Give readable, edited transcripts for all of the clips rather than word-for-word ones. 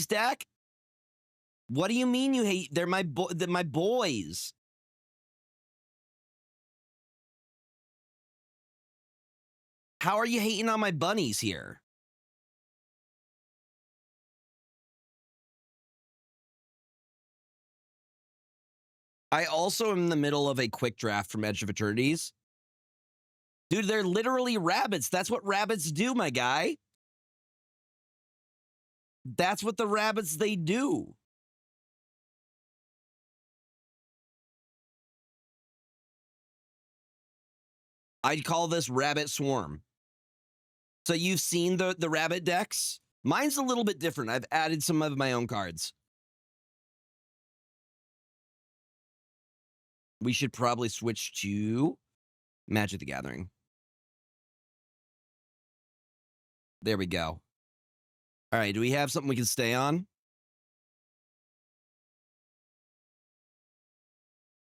deck? What do you mean you hate? They're my boys. How are you hating on my bunnies here? I also am in the middle of a quick draft from Edge of Eternities. Dude, they're literally rabbits. That's what rabbits do, my guy. That's what the rabbits, they do. I'd call this Rabbit Swarm. So you've seen the rabbit decks? Mine's a little bit different. I've added some of my own cards. We should probably switch to Magic the Gathering. There we go. All right, do we have something we can stay on?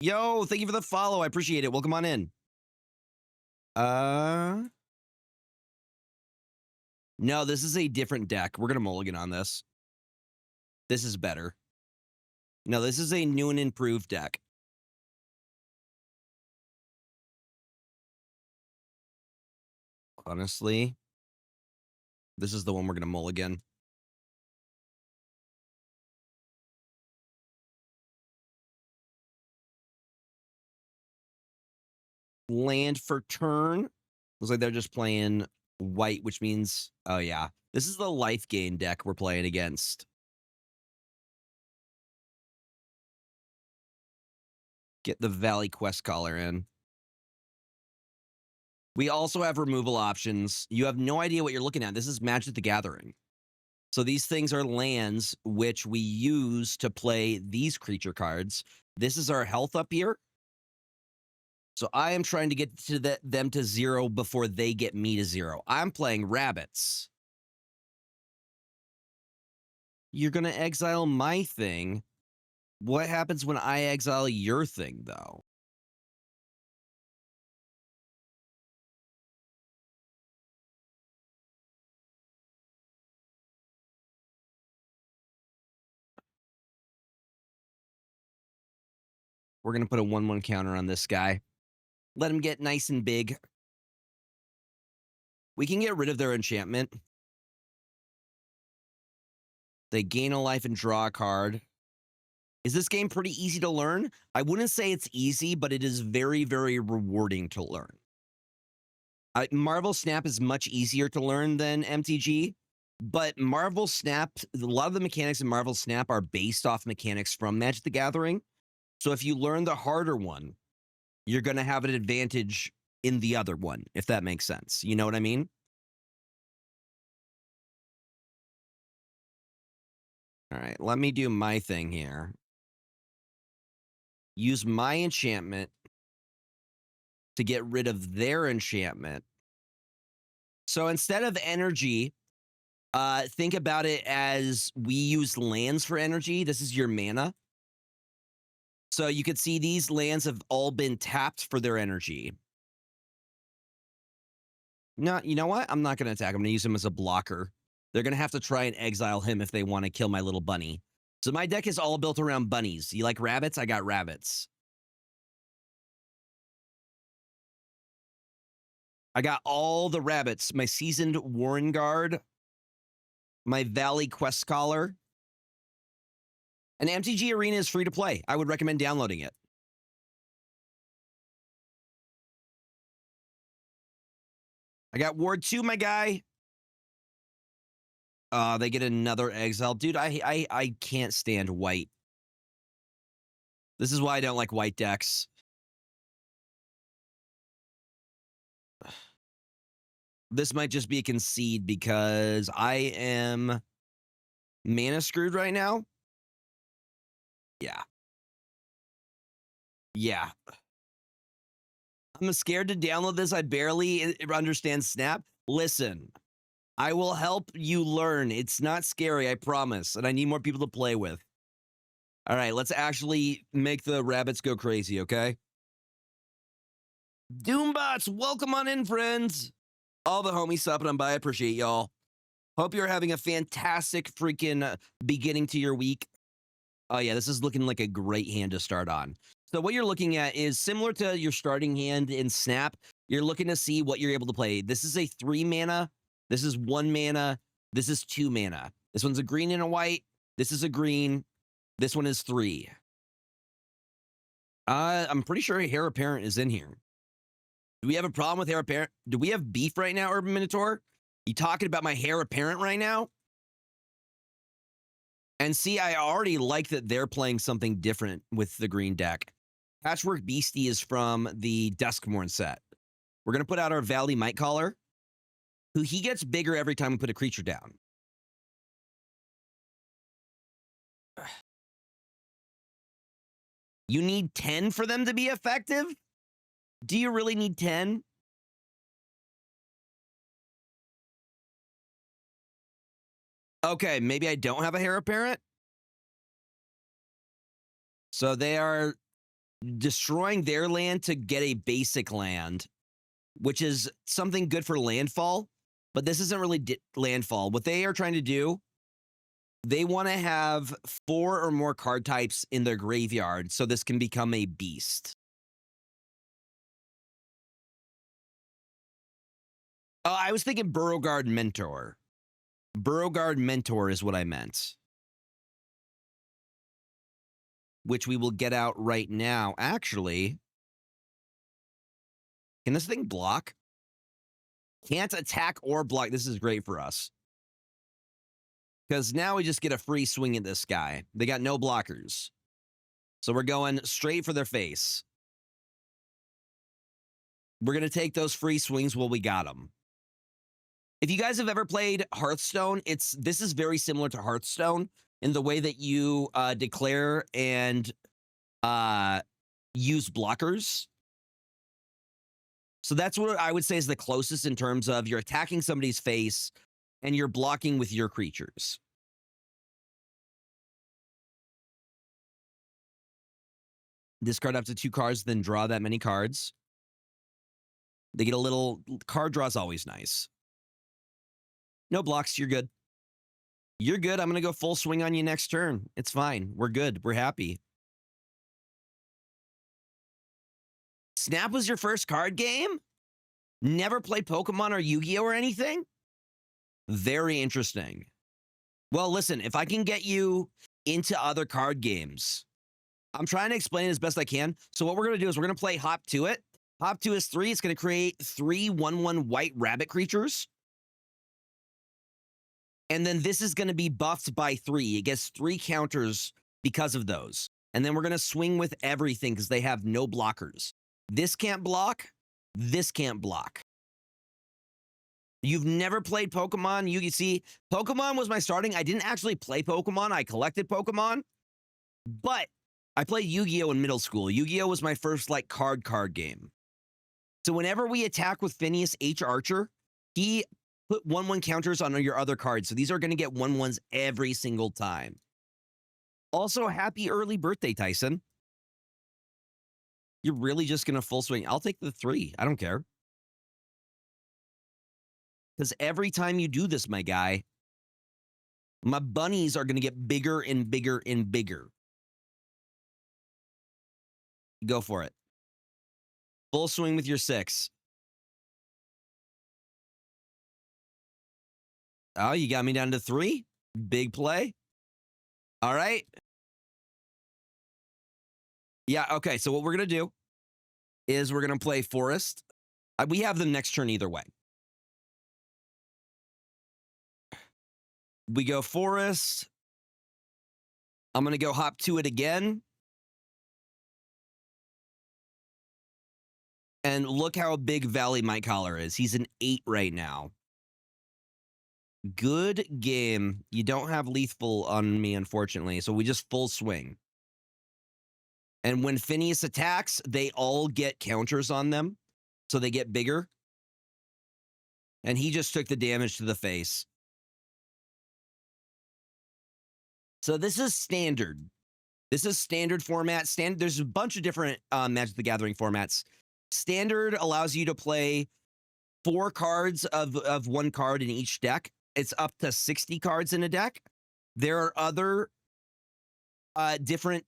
Yo, thank you for the follow. I appreciate it. Welcome on in. No, this is a different deck. We're going to mulligan on this. This is better. No, this is a new and improved deck. Honestly, this is the one we're going to mulligan. Land for turn. Looks like they're just playing white, which means, oh yeah, this is the life gain deck we're playing against. Get the Valley Quest Caller in. We also have removal options. You have no idea what you're looking at. This is Magic the Gathering. So these things are lands which we use to play these creature cards. This is our health up here. So I am trying to get to them to 0 before they get me to 0. I'm playing rabbits. You're going to exile my thing. What happens when I exile your thing, though? We're going to put a 1/1 counter on this guy. Let him get nice and big. We can get rid of their enchantment. They gain a life and draw a card. Is this game pretty easy to learn? I wouldn't say it's easy, but it is very, very rewarding to learn. Marvel Snap is much easier to learn than MTG, but Marvel Snap, a lot of the mechanics in Marvel Snap are based off mechanics from Magic the Gathering. So if you learn the harder one, you're going to have an advantage in the other one, if that makes sense. You know what I mean? All right, let me do my thing here. Use my enchantment to get rid of their enchantment. So instead of energy, think about it as we use lands for energy. This is your mana. So you can see these lands have all been tapped for their energy. No, you know what? I'm not going to attack. I'm going to use him as a blocker. They're going to have to try and exile him if they want to kill my little bunny. So my deck is all built around bunnies. You like rabbits? I got rabbits. I got all the rabbits. My Seasoned Warren Guard. My Valley Quest Caller. And MTG Arena is free to play. I would recommend downloading it. I got Ward 2, my guy. They get another exile. Dude, I can't stand white. This is why I don't like white decks. This might just be a concede because I am mana screwed right now. Yeah. Yeah. I'm scared to download this. I barely understand Snap. Listen, I will help you learn. It's not scary, I promise. And I need more people to play with. All right, let's actually make the rabbits go crazy, okay? Doombots, welcome on in, friends. All the homies stopping on by. I appreciate y'all. Hope you're having a fantastic freaking beginning to your week. Oh, yeah, this is looking like a great hand to start on. So what you're looking at is similar to your starting hand in Snap. You're looking to see what you're able to play. This is a 3 mana. This is 1 mana. This is 2 mana. This one's a green and a white. This is a green. This one is 3. I'm pretty sure Heir Apparent is in here. Do we have a problem with Heir Apparent? Do we have beef right now, Urban Minotaur? You talking about my Heir Apparent right now? And see, I already like that they're playing something different with the green deck. Patchwork Beastie is from the Duskmourn set. We're going to put out our Valley Mightcaller, who he gets bigger every time we put a creature down. You need 10 for them to be effective? Do you really need 10? Okay, maybe I don't have a Heir Apparent. So they are destroying their land to get a basic land, which is something good for landfall, but this isn't really landfall. What they are trying to do, they want to have 4 or more card types in their graveyard so this can become a beast. I was thinking Burrowguard Mentor. Burrowguard Mentor is what I meant. Which we will get out right now. Actually, can this thing block? Can't attack or block. This is great for us. Because now we just get a free swing at this guy. They got no blockers. So we're going straight for their face. We're going to take those free swings while we got them. If you guys have ever played Hearthstone, this is very similar to Hearthstone in the way that you declare and use blockers. So that's what I would say is the closest in terms of you're attacking somebody's face and you're blocking with your creatures. Discard up to 2 cards, then draw that many cards. They get a little... Card draw is always nice. No blocks, you're good. You're good. I'm going to go full swing on you next turn. It's fine. We're good. We're happy. Snap was your first card game? Never played Pokemon or Yu-Gi-Oh or anything? Very interesting. Well, listen, if I can get you into other card games, I'm trying to explain it as best I can. So what we're going to do is we're going to play Hop to It. Hop to is 3. It's going to create 3 1/1 white rabbit creatures. And then this is going to be buffed by 3. It gets 3 counters because of those. And then we're going to swing with everything because they have no blockers. This can't block. This can't block. You've never played Pokemon. You see, Pokemon was my starting. I didn't actually play Pokemon. I collected Pokemon. But I played Yu-Gi-Oh in middle school. Yu-Gi-Oh was my first like card game. So whenever we attack with Phineas H. Archer, he put 1/1 counters on your other cards. So these are going to get 1/1s every single time. Also, happy early birthday, Tyson. You're really just going to full swing. I'll take the 3. I don't care. Because every time you do this, my guy, my bunnies are going to get bigger and bigger and bigger. Go for it. Full swing with your 6. Oh, you got me down to 3? Big play. All right. Yeah, okay. So what we're going to do is we're going to play Forest. We have them next turn either way. We go Forest. I'm going to go Hop to It again. And look how big Valley Mightcaller is. He's an 8 right now. Good game. You don't have lethal on me, unfortunately. So we just full swing. And when Phineas attacks, they all get counters on them. So they get bigger. And he just took the damage to the face. So this is standard. This is standard format. There's a bunch of different Magic the Gathering formats. Standard allows you to play 4 cards of 1 card in each deck. It's up to 60 cards in a deck. There are other different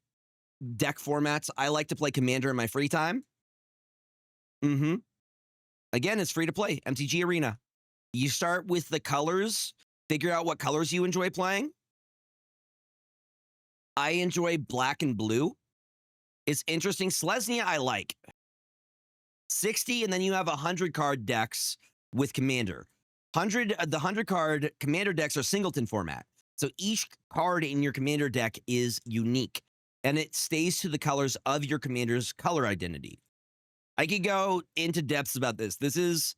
deck formats. I like to play Commander in my free time. Again, it's free to play. MTG Arena. You start with the colors. Figure out what colors you enjoy playing. I enjoy black and blue. It's interesting. Selesnya, I like. 60, and then you have 100 card decks with Commander. The 100 card Commander decks are singleton format. So each card in your Commander deck is unique, and it stays to the colors of your Commander's color identity. I could go into depths about this. This has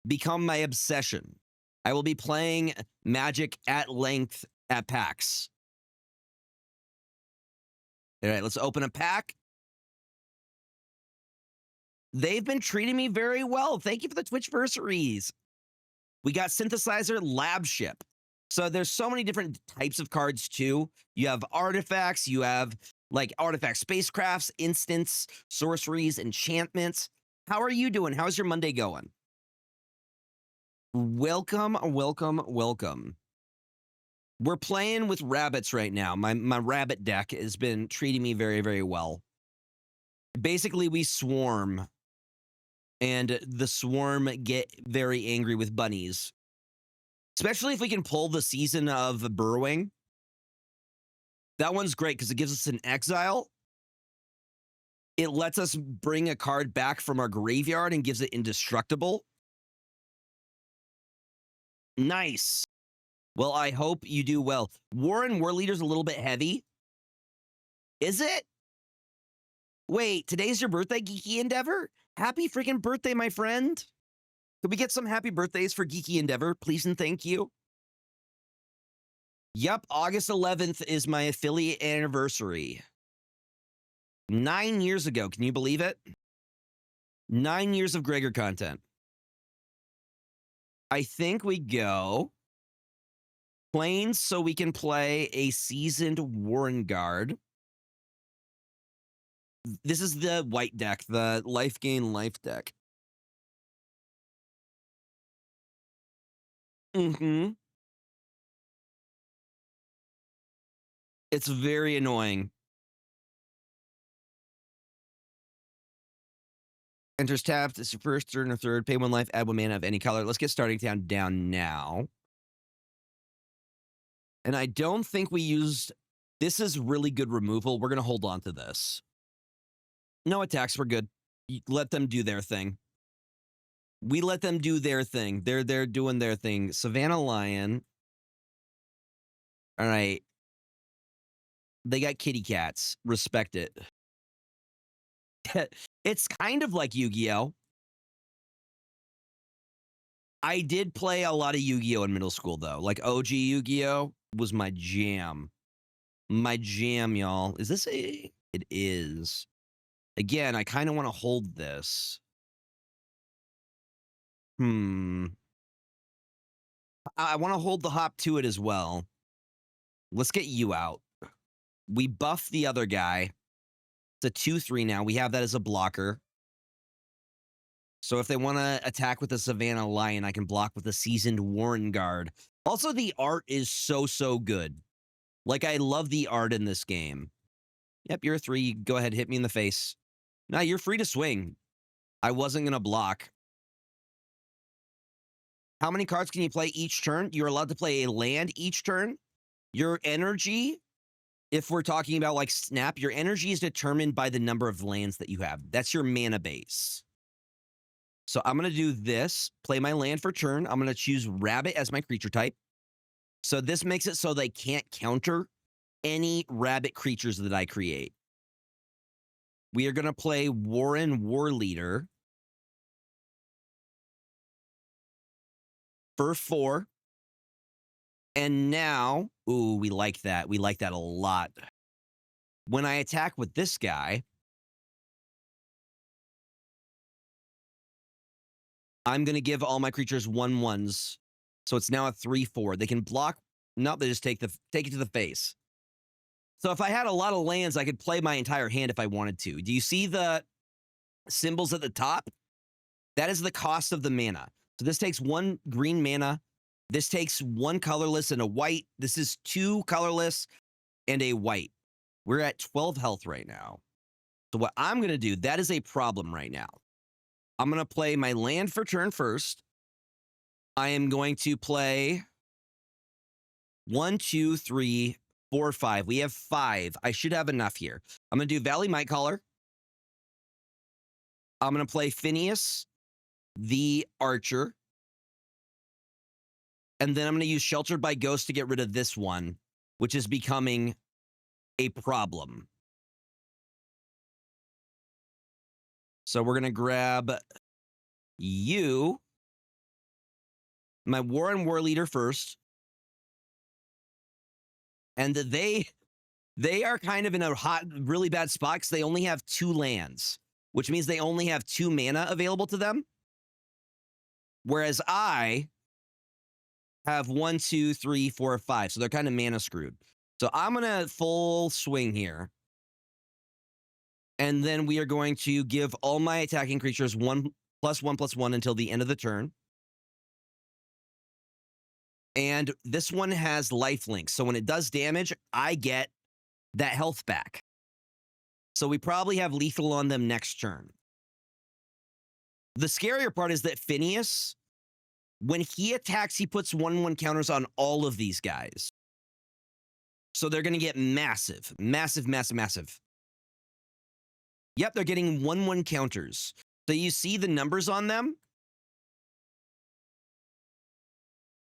become my obsession. I will be playing Magic at length at PAX. All right, let's open a pack. They've been treating me very well. Thank you for the Twitchversaries. We got Synthesizer Lab Ship. So there's so many different types of cards too. You have artifacts, you have like artifact spacecrafts, instants, sorceries, enchantments. How are you doing? How's your Monday going? Welcome, welcome, welcome. We're playing with rabbits right now. My rabbit deck has been treating me very, very well. Basically, we swarm, and the swarm get very angry with bunnies. Especially if we can pull the Season of Burrowing. That one's great because it gives us an exile. It lets us bring a card back from our graveyard and gives it indestructible. Nice. Well, I hope you do well. War Leader's a little bit heavy. Is it? Wait, today's your birthday, Geeky Endeavor? Happy freaking birthday, my friend. Could we get some happy birthdays for Geeky Endeavor, please and thank you? Yep, August 11th is my affiliate anniversary. 9 years ago, can you believe it? 9 years of Gregor content. I think we go Plains so we can play a seasoned Warren Guard. This is the white deck, the life gain life deck. It's very annoying. Enters tapped. It's your first turn or third. Pay 1 life, add 1 mana of any color. Let's get starting down now. And I don't think we used... This is really good removal. We're going to hold on to this. No attacks. We're good. Let them do their thing. We let them do their thing. They're doing their thing. Savannah Lion. All right. They got kitty cats. Respect it. It's kind of like Yu-Gi-Oh! I did play a lot of Yu-Gi-Oh! In middle school, though. Like, OG Yu-Gi-Oh! Was my jam. My jam, y'all. Is this a... It is. Again, I kind of want to hold this. I want to hold the hop to it as well. Let's get you out. We buff the other guy. It's a 2/3 now. We have that as a blocker. So if they want to attack with the Savannah Lion, I can block with a seasoned Warren Guard. Also, the art is so good. Like, I love the art in this game. Yep, you're a 3. Go ahead, hit me in the face. Nah, you're free to swing. I wasn't going to block. How many cards can you play each turn? You're allowed to play a land each turn. Your energy, if we're talking about like Snap, your energy is determined by the number of lands that you have. That's your mana base. So I'm going to do this, play my land for turn. I'm going to choose Rabbit as my creature type. So this makes it so they can't counter any rabbit creatures that I create. We are going to play Warren War Leader for 4. And now, ooh, we like that. We like that a lot. When I attack with this guy, I'm going to give all my creatures 1/1s. So it's now a 3/4. They can block. No, they just take it to the face. So if I had a lot of lands, I could play my entire hand if I wanted to. Do you see the symbols at the top? That is the cost of the mana. So this takes 1 green mana This takes 1 colorless and a white. This is 2 colorless and a white. We're at 12 health right now. So what I'm going to do, that is a problem right now. I'm going to play my land for turn first. I am going to play 1, 2, 3, 4, 5. We have 5. I should have enough here. I'm going to do Valley Might Caller. I'm going to play Phineas, the Archer. And then I'm going to use Sheltered by Ghost to get rid of this one, which is becoming a problem. So we're going to grab you, my War and War Leader first. And they are kind of in a really bad spot because they only have 2 lands, which means they only have 2 mana available to them. Whereas I have 1, 2, 3, 4, 5. So they're kind of mana screwed. So I'm going to full swing here. And then we are going to give all my attacking creatures 1/1/1 until the end of the turn. And this one has lifelink. So when it does damage, I get that health back. So we probably have lethal on them next turn. The scarier part is that Phineas, when he attacks, he puts 1/1 counters on all of these guys. So they're going to get massive, massive, massive, massive. Yep, they're getting 1/1 counters. So you see the numbers on them?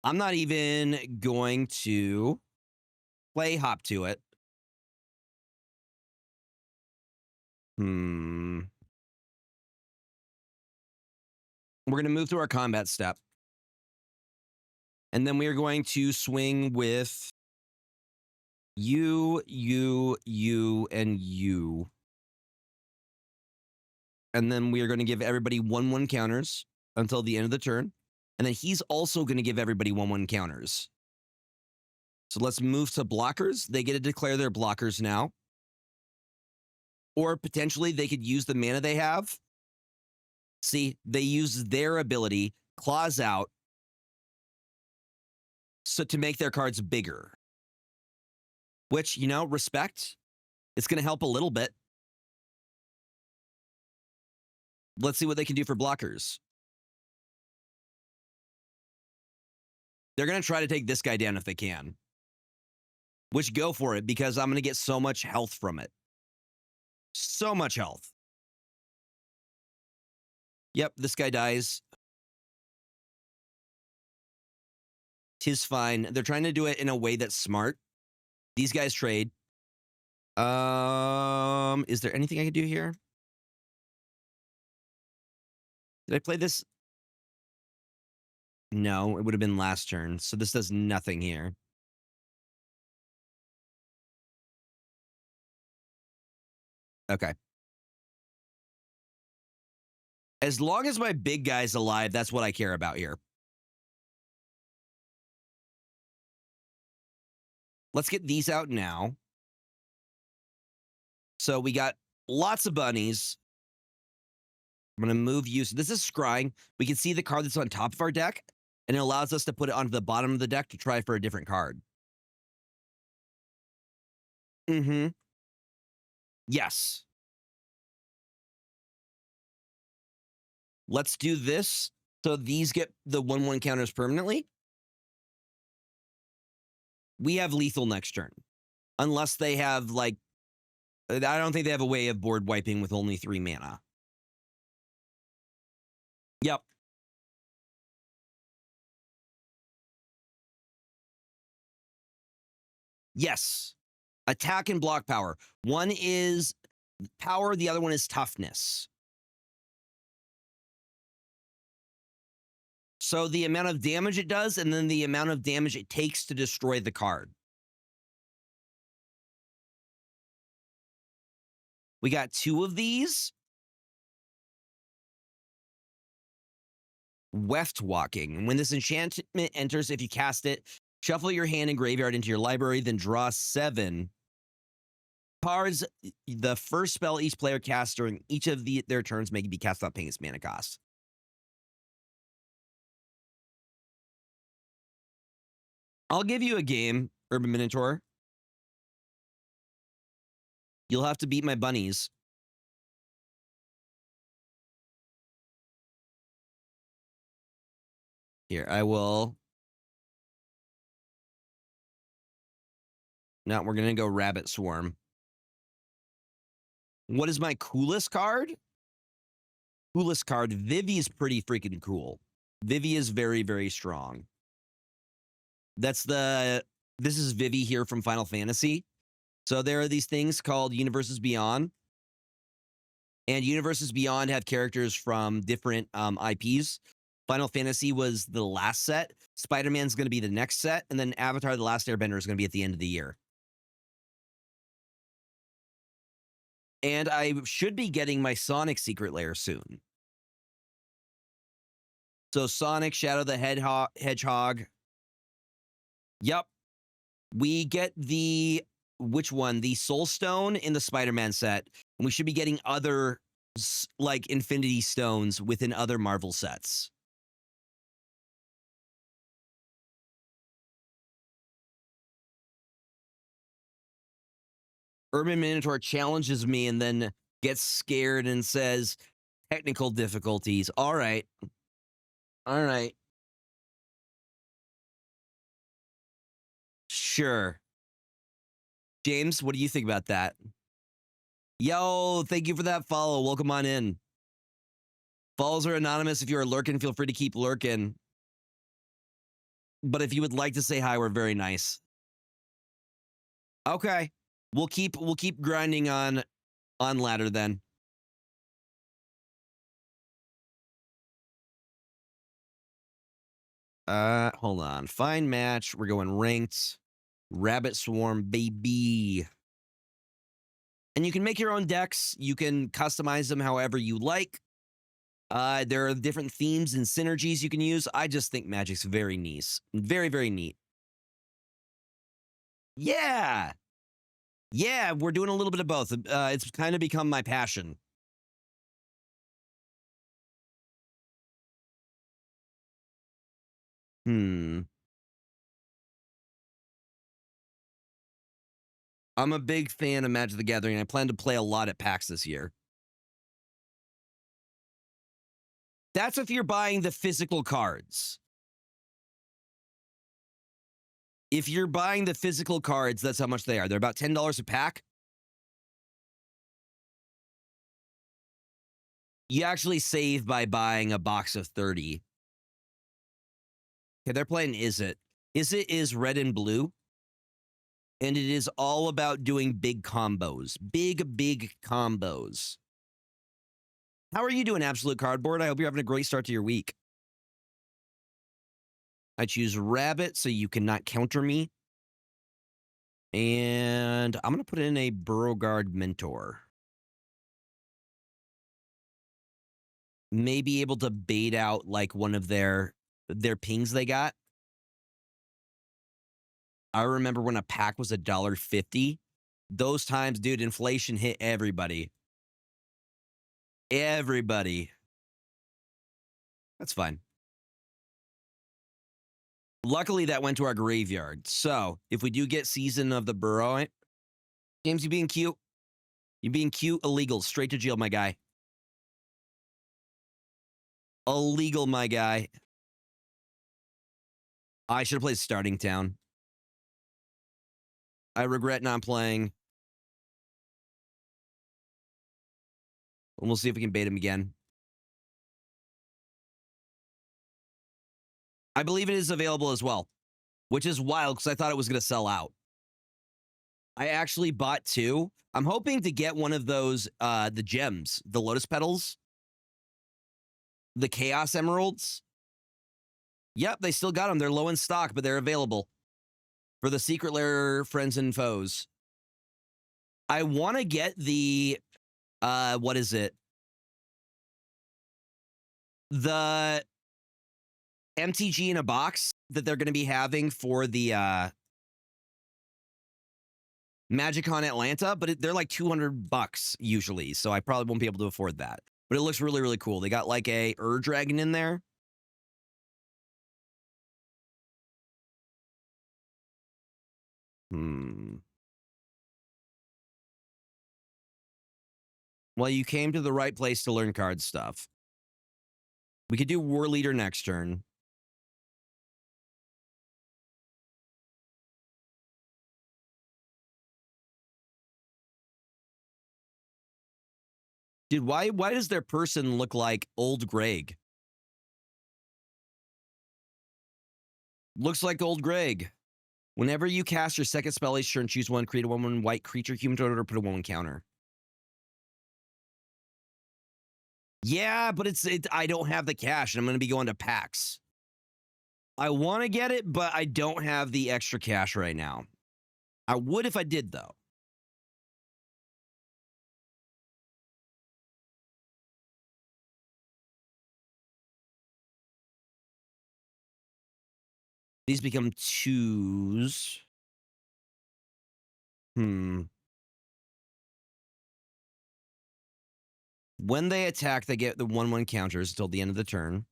I'm not even going to play hop to it. We're going to move to our combat step. And then we are going to swing with you, and you. And then we are going to give everybody 1/1 counters until the end of the turn. And then he's also going to give everybody 1/1 counters. So let's move to blockers. They get to declare their blockers now. Or potentially they could use the mana they have. See, they use their ability, Claws Out, so to make their cards bigger. Which, you know, respect. It's going to help a little bit. Let's see what they can do for blockers. They're going to try to take this guy down if they can. Which, go for it, because I'm going to get so much health from it. So much health. Yep, this guy dies. 'Tis fine. They're trying to do it in a way that's smart. These guys trade. Is there anything I can do here? Did I play this? No, it would have been last turn. So this does nothing here. Okay. As long as my big guy's alive, that's what I care about here. Let's get these out now. So we got lots of bunnies. I'm going to move you. So this is scrying. We can see the card that's on top of our deck, and it allows us to put it onto the bottom of the deck to try for a different card. Yes. Let's do this. So these get the 1/1 counters permanently. We have lethal next turn. Unless they have, like, I don't think they have a way of board wiping with only 3 mana. Yep. Yes. Attack and block power. One is power, the other one is toughness. So the amount of damage it does, and then the amount of damage it takes to destroy the card. We got 2 of these. Weft Walking. When this enchantment enters, if you cast it, shuffle your hand and graveyard into your library, then draw 7 cards. The first spell each player casts during each of their turns may be cast without paying its mana cost. I'll give you a game, Urban Minotaur. You'll have to beat my bunnies. Here, I will. Now we're going to go Rabbit Swarm. What is my coolest card? Coolest card. Vivi is pretty freaking cool. Vivi is very, very strong. This is Vivi here from Final Fantasy. So there are these things called Universes Beyond. And Universes Beyond have characters from different IPs. Final Fantasy was the last set. Spider-Man's going to be the next set. And then Avatar: The Last Airbender is going to be at the end of the year. And I should be getting my Sonic Secret Lair soon. So Sonic, Shadow the Hedgehog. Yep. We get which one? The Soul Stone in the Spider-Man set. And we should be getting other, like, Infinity Stones within other Marvel sets. Urban Minotaur challenges me and then gets scared and says, technical difficulties. All right. All right. Sure. James, what do you think about that? Yo, thank you for that follow. Welcome on in. Follows are anonymous. If you are lurking, feel free to keep lurking. But if you would like to say hi, we're very nice. Okay. We'll keep grinding on ladder then. Hold on. Find match. We're going ranked. Rabbit Swarm, baby. And you can make your own decks. You can customize them however you like. There are different themes and synergies you can use. I just think Magic's very nice. Very, very neat. Yeah. Yeah, we're doing a little bit of both. It's kind of become my passion. I'm a big fan of Magic the Gathering. I plan to play a lot at PAX this year. That's if you're buying the physical cards. If you're buying the physical cards, that's how much they are. They're about $10 a pack. You actually save by buying a box of 30. Okay, they're playing Is It. Is It is red and blue. And it is all about doing big combos. Big combos. How are you doing, Absolute Cardboard? I hope you're having a great start to your week. I choose Rabbit so you cannot counter me. And I'm going to put in a Beauregard Mentor. May be able to bait out like one of their pings they got. I remember when a pack was $1.50. Those times, dude, inflation hit everybody. Everybody. That's fine. Luckily, that went to our graveyard. So, if we do get Season of the Burrow, James, you being cute? You being cute? Illegal. Straight to jail, my guy. Illegal, my guy. I should have played Starting Town. I regret not playing. And we'll see if we can bait him again. I believe it is available as well, which is wild because I thought it was going to sell out. I actually bought 2. I'm hoping to get one of those, the gems, the Lotus Petals, the Chaos Emeralds. Yep, they still got them. They're low in stock, but they're available for the Secret Lair friends and foes. I want to get the, what is it? The MTG in a box that they're going to be having for the MagicCon Atlanta, but they're like $200 usually, so I probably won't be able to afford that. But it looks really, really cool. They got like a Dragon in there. Well, you came to the right place to learn card stuff. We could do War Leader next turn. Dude, why does their person look like old Greg? Looks like old Greg. Whenever you cast your second spell each turn, choose one, create a 1/1 white creature, human totem, or put a 1/1 counter. Yeah, but I don't have the cash, and I'm going to be going to PAX. I want to get it, but I don't have the extra cash right now. I would if I did, though. These become 2s. When they attack, they get the 1/1 counters until the end of the turn.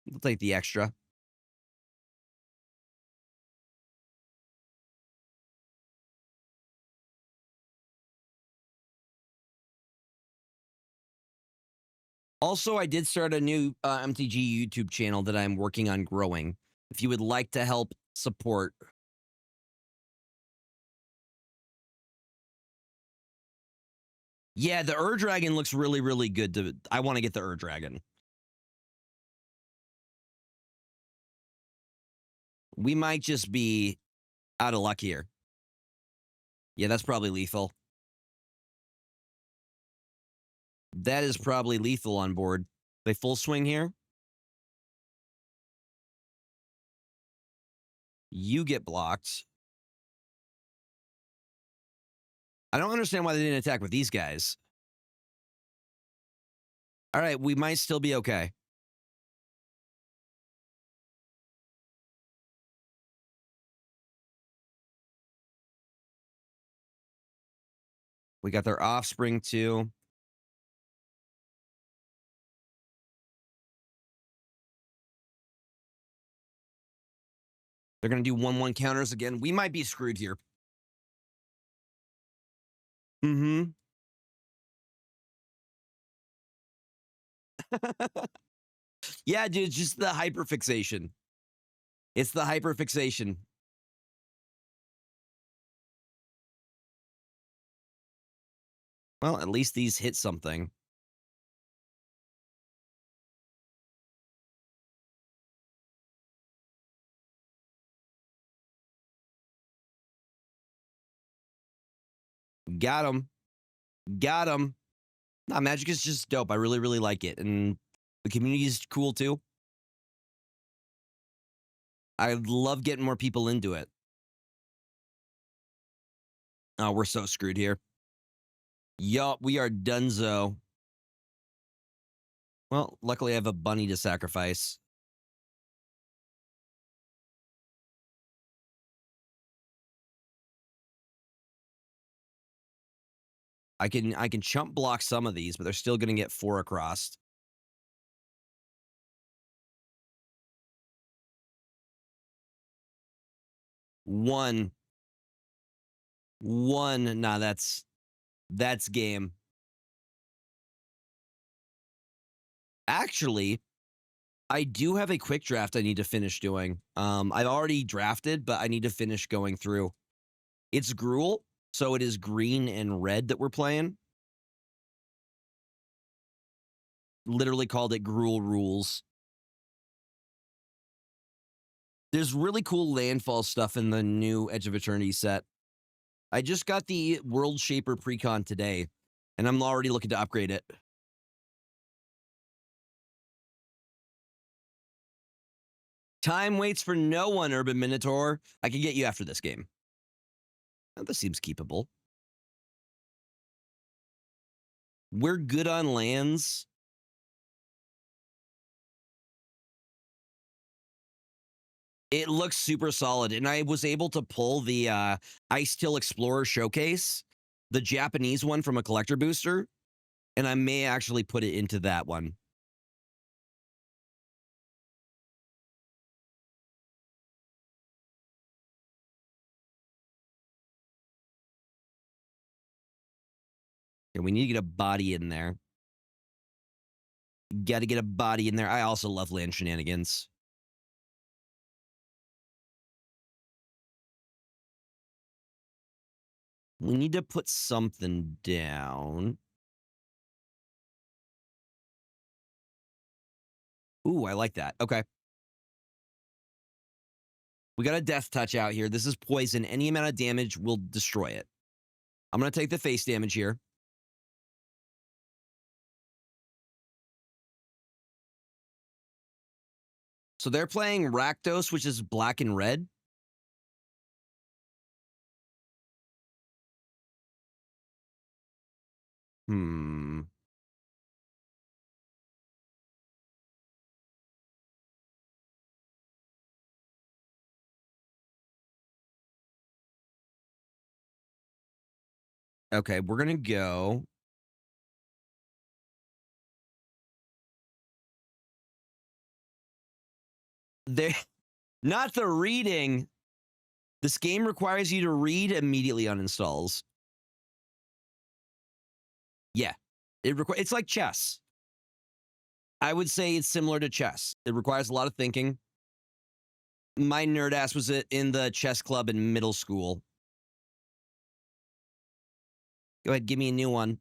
We'll take the extra. Also, I did start a new MTG YouTube channel that I'm working on growing. If you would like to help support. Yeah, the Dragon looks really, really good. I want to get the Dragon. We might just be out of luck here. Yeah, that's probably lethal. That is probably lethal on board. They full swing here. You get blocked. I don't understand why they didn't attack with these guys. All right, we might still be okay. We got their offspring too. They're going to do 1/1 counters again. We might be screwed here. Yeah, dude, just the hyperfixation. It's the hyperfixation. Well, at least these hit something. Got him. Got him. Nah, Magic is just dope. I really, really like it. And the community is cool too. I love getting more people into it. Oh, we're so screwed here. Yup, we are donezo. Well, luckily I have a bunny to sacrifice. I can chump block some of these, but they're still going to get 4 across. One. Nah, that's game. Actually, I do have a quick draft I need to finish doing. I've already drafted, but I need to finish going through. It's Gruul, so it is green and red that we're playing. Literally called it Gruul Rules. There's really cool landfall stuff in the new Edge of Eternity set. I just got the World Shaper Precon today, and I'm already looking to upgrade it. Time waits for no one, Urban Minotaur. I can get you after this game. Oh, this seems keepable. We're good on lands. It looks super solid, and I was able to pull the Ice Till Explorer Showcase, the Japanese one from a collector booster, and I may actually put it into that one. And we need to get a body in there. Got to get a body in there. I also love land shenanigans. We need to put something down. Ooh, I like that. Okay. We got a death touch out here. This is poison. Any amount of damage will destroy it. I'm going to take the face damage here. So they're playing Rakdos, which is black and red. Okay, we're going to go. They not the reading. This game requires you to read, immediately uninstalls. Yeah. It's like chess. I would say it's similar to chess. It requires a lot of thinking. My nerd ass was in the chess club in middle school. Go ahead, give me a new one.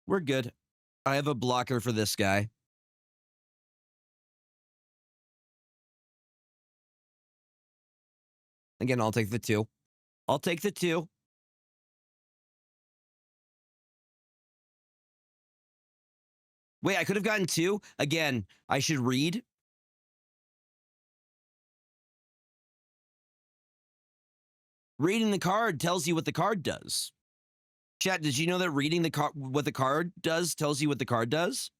We're good. I have a blocker for this guy. Again, I'll take the 2. I'll take the 2. Wait, I could have gotten 2? Again, I should read. Reading the card tells you what the card does. Chat, did you know that reading the card, what the card does, tells you what the card does?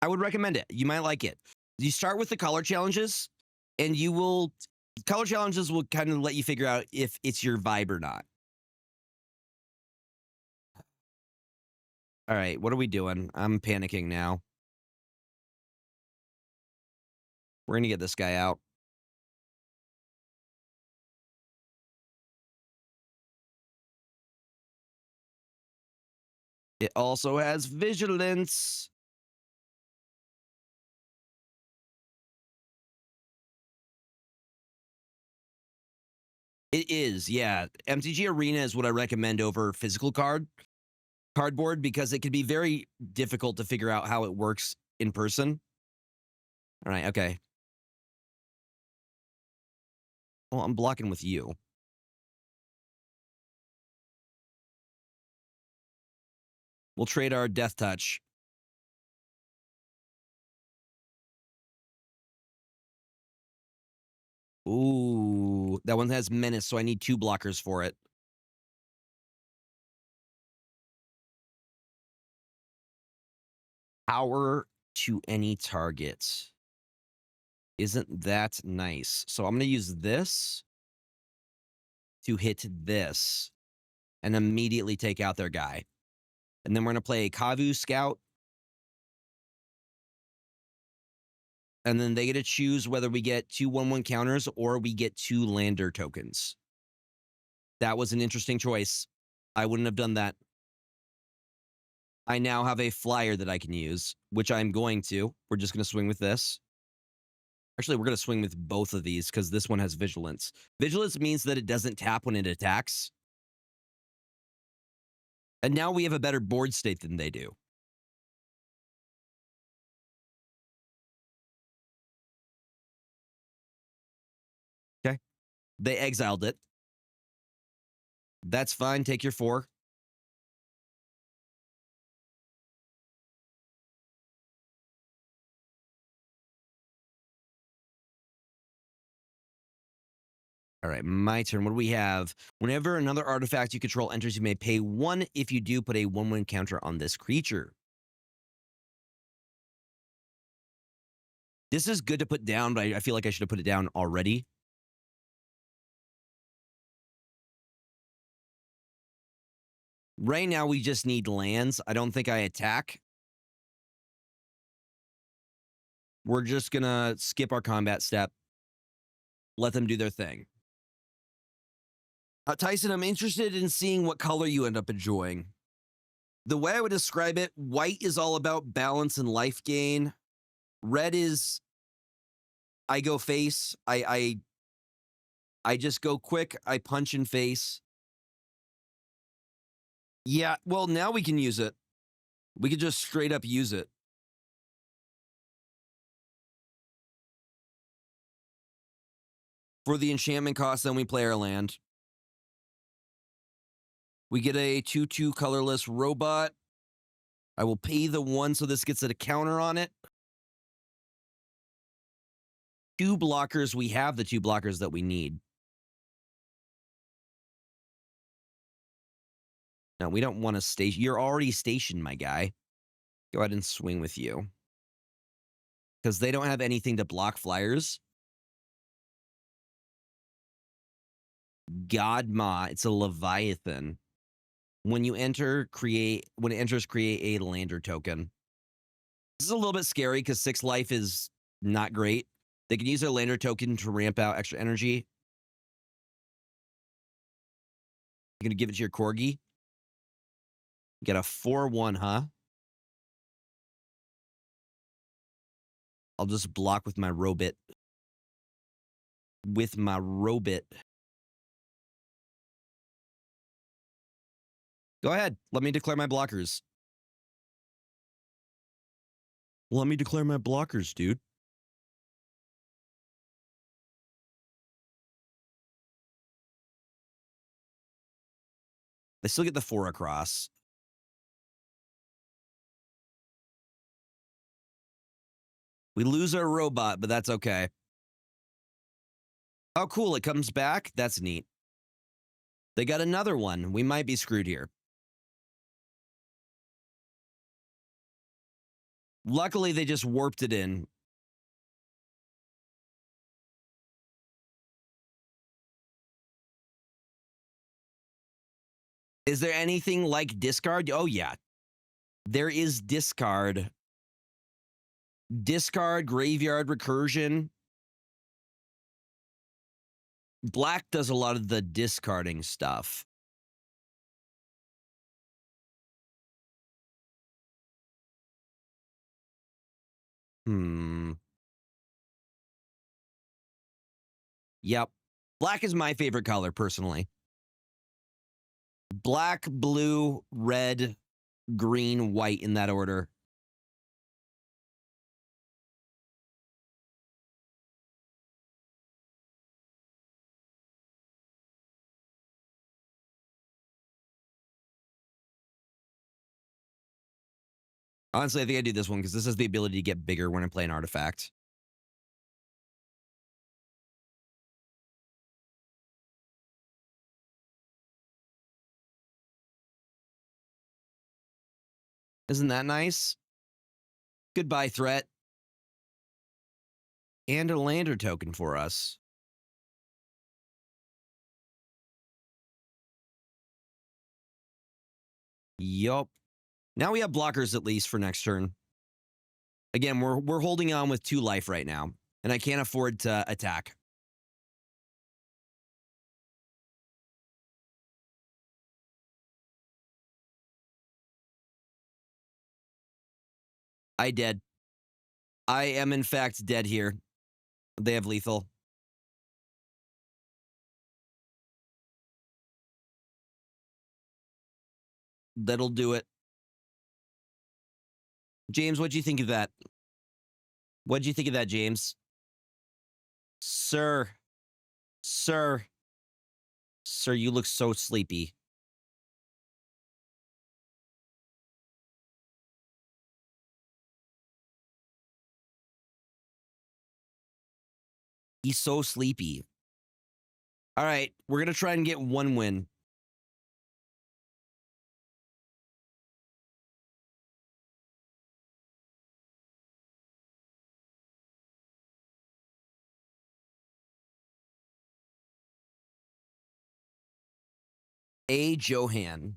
I would recommend it. You might like it. You start with the color challenges, and color challenges will kind of let you figure out if it's your vibe or not. All right, what are we doing? I'm panicking now. We're going to get this guy out. It also has vigilance. It is, yeah. MTG Arena is what I recommend over physical cardboard because it can be very difficult to figure out how it works in person. All right, okay. Well, I'm blocking with you. We'll trade our death touch. Ooh, that one has menace, so I need 2 blockers for it. Power to any target. Isn't that nice? So I'm going to use this to hit this and immediately take out their guy. And then we're going to play a Kavu Scout. And then they get to choose whether we get 2 1/1 counters or we get 2 lander tokens. That was an interesting choice. I wouldn't have done that. I now have a flyer that I can use, which I'm going to. We're just going to swing with this. Actually, we're going to swing with both of these because this one has vigilance. Vigilance means that it doesn't tap when it attacks. And now we have a better board state than they do. Okay. They exiled it. That's fine. Take your 4. All right, my turn. What do we have? Whenever another artifact you control enters, you may pay 1. If you do, put a 1/1 counter on this creature. This is good to put down, but I feel like I should have put it down already. Right now, we just need lands. I don't think I attack. We're just going to skip our combat step. Let them do their thing. Tyson, I'm interested in seeing what color you end up enjoying. The way I would describe it, white is all about balance and life gain. Red is I go face. I just go quick. I punch in face. Yeah, well, now we can use it. We could just straight up use it. For the enchantment cost, then we play our land. We get a 2/2 colorless robot. I will pay the 1 so this gets a counter on it. 2 blockers. We have the 2 blockers that we need. No, we don't want to station. You're already stationed, my guy. Go ahead and swing with you. Because they don't have anything to block flyers. Godma. It's a Leviathan. When it enters, create a lander token. This is a little bit scary because 6 life is not great. They can use their lander token to ramp out extra energy. You're going to give it to your corgi. You got a 4/1, huh? I'll just block with my robot. Go ahead. Let me declare my blockers. Let me declare my blockers, dude. They still get the 4 across. We lose our robot, but that's okay. Oh, cool. It comes back. That's neat. They got another one. We might be screwed here. Luckily, they just warped it in. Is there anything like discard? Oh, yeah. There is discard. Discard, graveyard, recursion. Black does a lot of the discarding stuff. Yep. Black is my favorite color, personally. Black, blue, red, green, white, in that order. Honestly, I think I do this one because this has the ability to get bigger when I play an artifact. Isn't that nice? Goodbye, threat. And a lander token for us. Yup. Now we have blockers at least for next turn. Again, we're holding on with 2 life right now, and I can't afford to attack. I dead. I am in fact dead here. They have lethal. That'll do it. James, what'd you think of that? What'd you think of that, James? Sir. Sir. Sir, you look so sleepy. He's so sleepy. All right, we're going to try and get one win. A. Johan.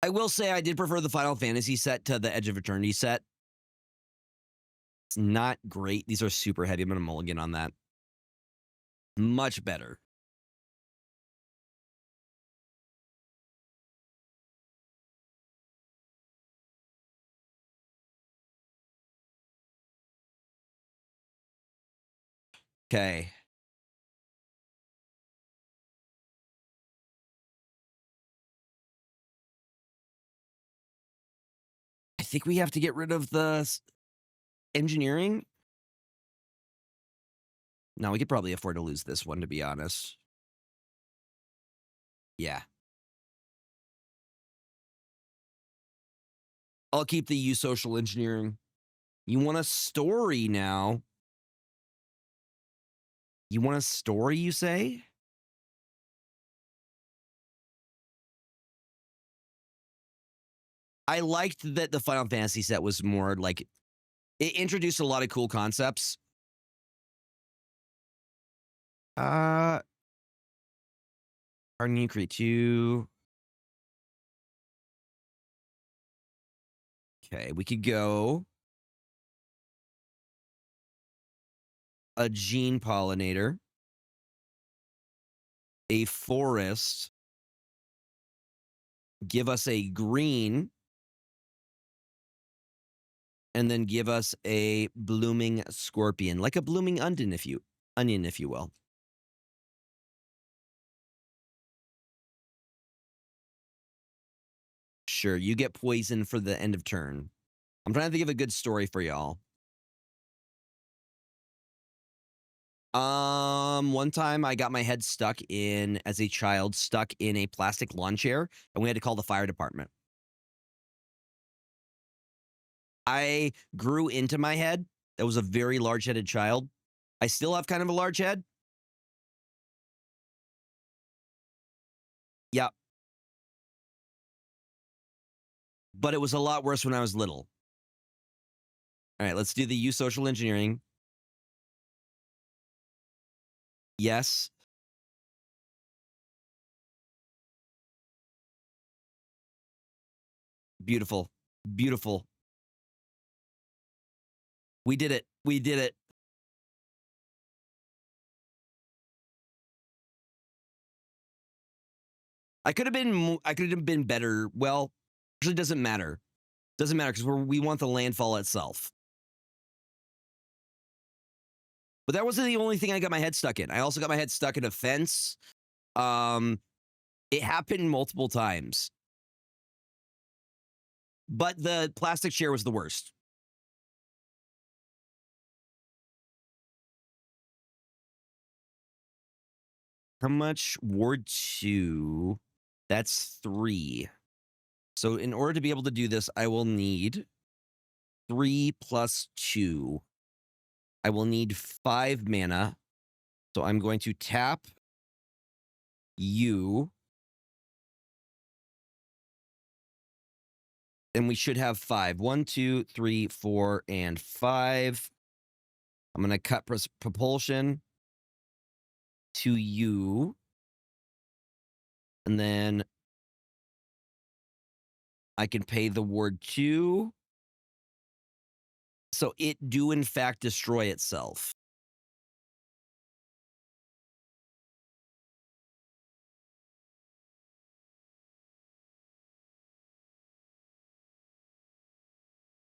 I will say I did prefer the Final Fantasy set to the Edge of Eternity set. It's not great. These are super heavy. I'm going to mulligan on that. Much better. Okay. I think we have to get rid of the engineering. No, we could probably afford to lose this one, to be honest. Yeah. I'll keep the use social engineering. You want a story now? You want a story, you say? I liked that the Final Fantasy set was more like, it introduced a lot of cool concepts. Our new create 2. Okay, we could go a gene pollinator, a forest, give us a green, and then give us a blooming scorpion, like a blooming onion, if you will. Sure, you get poison for the end of turn. I'm trying to think of a good story for y'all. One time I got my head stuck in, as a child, stuck in a plastic lawn chair, and we had to call the fire department. I grew into my head. That was a very large-headed child. I still have kind of a large head. Yep. But it was a lot worse when I was little. All right, let's do the use social engineering. Yes. Beautiful. Beautiful. We did it. We did it. I could have been better. Well, actually doesn't matter. Doesn't matter because we want the landfall itself. But that wasn't the only thing I got my head stuck in. I also got my head stuck in a fence. It happened multiple times. But the plastic chair was the worst. How much? Ward 2. That's 3. So in order to be able to do this, I will need 3 plus 2. I will need 5 mana. So I'm going to tap you. And we should have 5. 1, 2, 3, 4, and 5. I'm going to cut propulsion to you. And then I can pay the ward 2. So it do in fact destroy itself.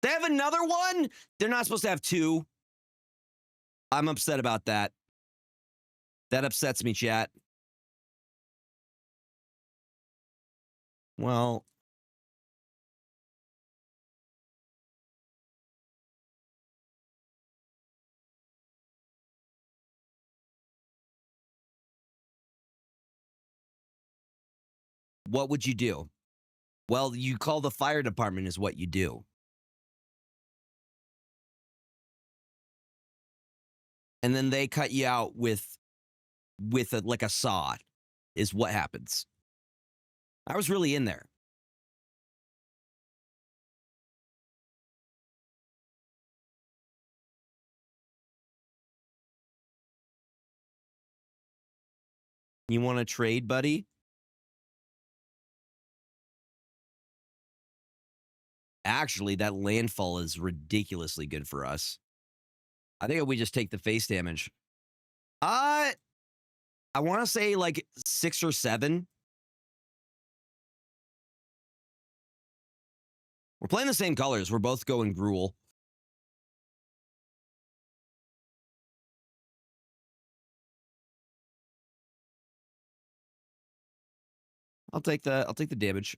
They have another one? They're not supposed to have 2. I'm upset about that. That upsets me, chat. Well, what would you do? Well, you call the fire department is what you do. and then they cut you out with like a saw is what happens. I was really in there. You want to trade, buddy? Actually, that landfall is ridiculously good for us. I think we just take the face damage. I want to say like 6 or 7. We're playing the same colors. We're both going Gruul. I'll take the damage.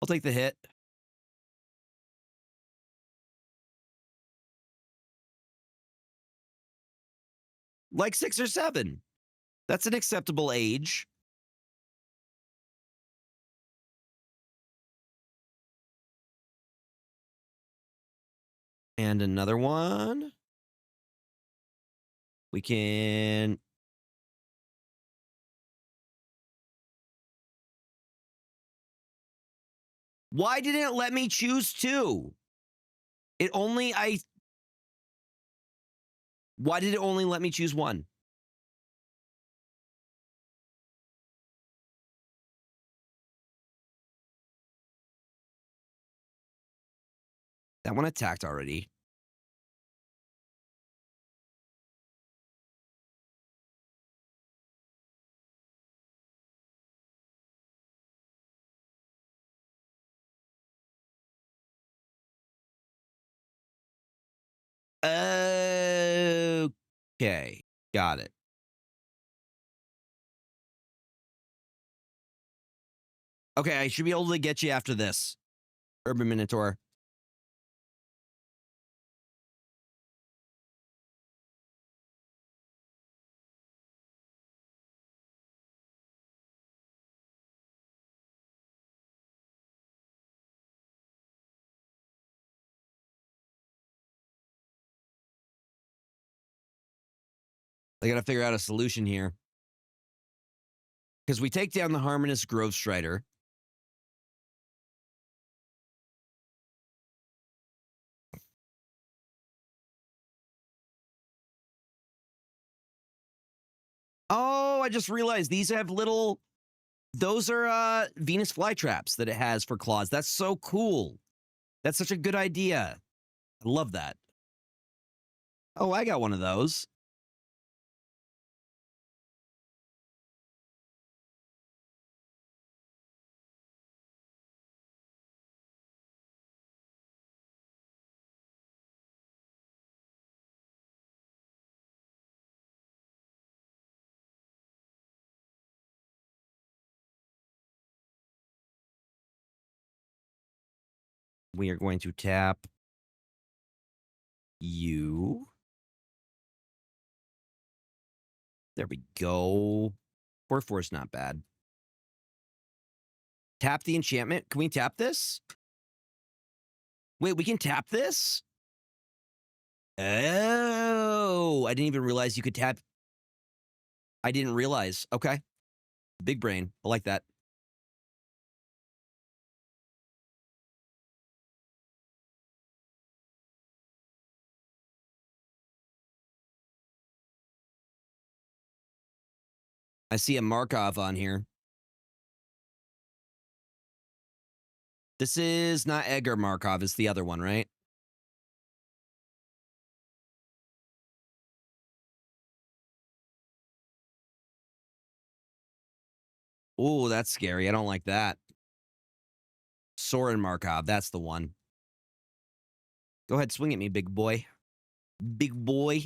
I'll take the hit. Like 6 or 7. That's an acceptable age. And another one. We can... Why didn't it let me choose 2? It only... Why did it only let me choose 1? That one attacked already. Okay. Got it. Okay, I should be able to get you after this. Urban Minotaur. I gotta figure out a solution here. Because we take down the Harmonious Grove Strider. Oh, I just realized these have little... Those are Venus flytraps that it has for claws. That's so cool. That's such a good idea. I love that. Oh, I got one of those. We are going to tap you. There we go. 4/4 is not bad. Tap the enchantment. Can we tap this? Wait, we can tap this? Oh, I didn't even realize you could tap. I didn't realize. Okay. Big brain. I like that. I see a Markov on here. This is not Edgar Markov. It's the other one, right? Oh, that's scary. I don't like that. Soren Markov. That's the one. Go ahead, swing at me, big boy. Big boy.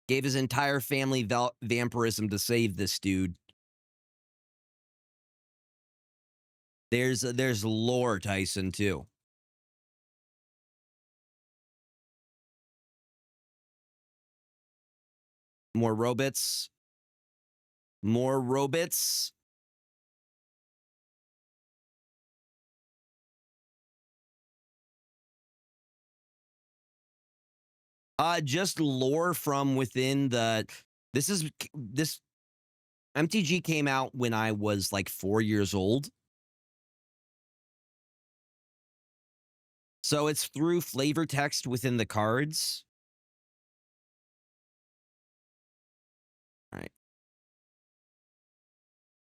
Gave his entire family vampirism to save this dude. There's lore, Tyson, too. More robots. More robots. Just lore from within the. This MTG came out when I was like 4 years old. So it's through flavor text within the cards. All right.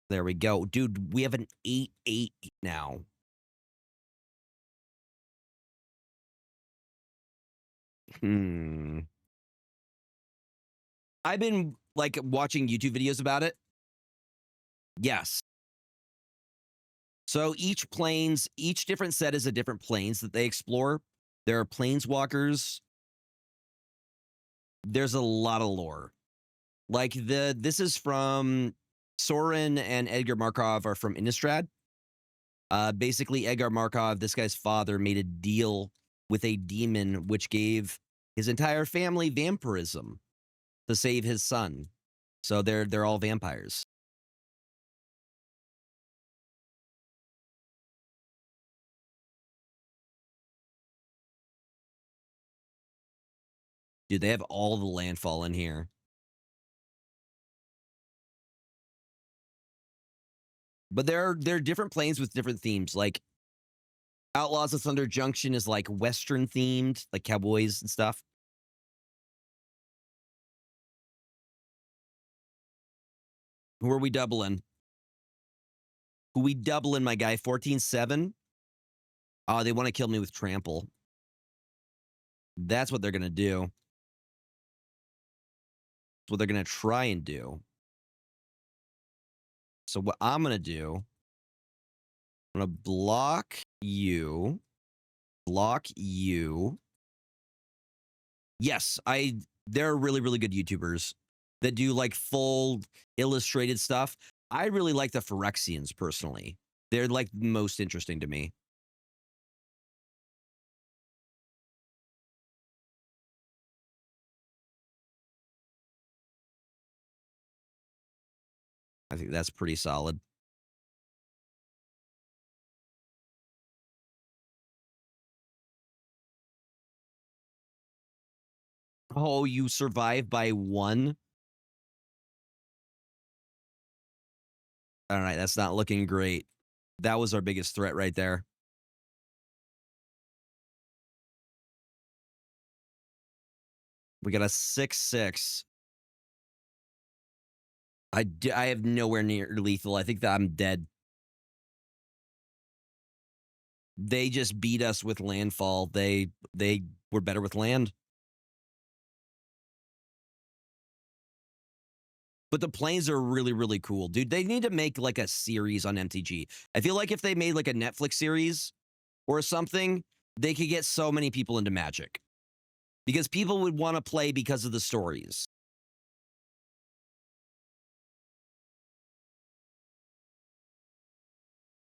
There we go. Dude, we have an 8/8 now. I've been like watching YouTube videos about it. Yes. So each different set is a different planes that they explore. There are planeswalkers. There's a lot of lore. Like this is from Soren and Edgar Markov are from Innistrad. Basically, Edgar Markov, this guy's father, made a deal with a demon which gave his entire family vampirism to save his son. So they're all vampires. Dude, they have all the landfall in here. But there are different planes with different themes. Like Outlaws of Thunder Junction is like Western themed, like cowboys and stuff. Who are we doubling? Who we doubling, my guy? 14-7? Oh, they want to kill me with Trample. That's what they're going to do. That's what they're going to try and do. So what I'm going to do, I'm going to block you. Block you. Yes, they're really, really good YouTubers that do like full illustrated stuff. I really like the Phyrexians personally. They're like most interesting to me. I think that's pretty solid. Oh, you survived by 1? All right, that's not looking great. That was our biggest threat right there. We got a 6/6. I have nowhere near lethal. I think that I'm dead. They just beat us with landfall. They were better with land. But the planes are really, really cool. Dude, they need to make like a series on MTG. I feel like if they made like a Netflix series or something, they could get so many people into Magic. Because people would want to play because of the stories.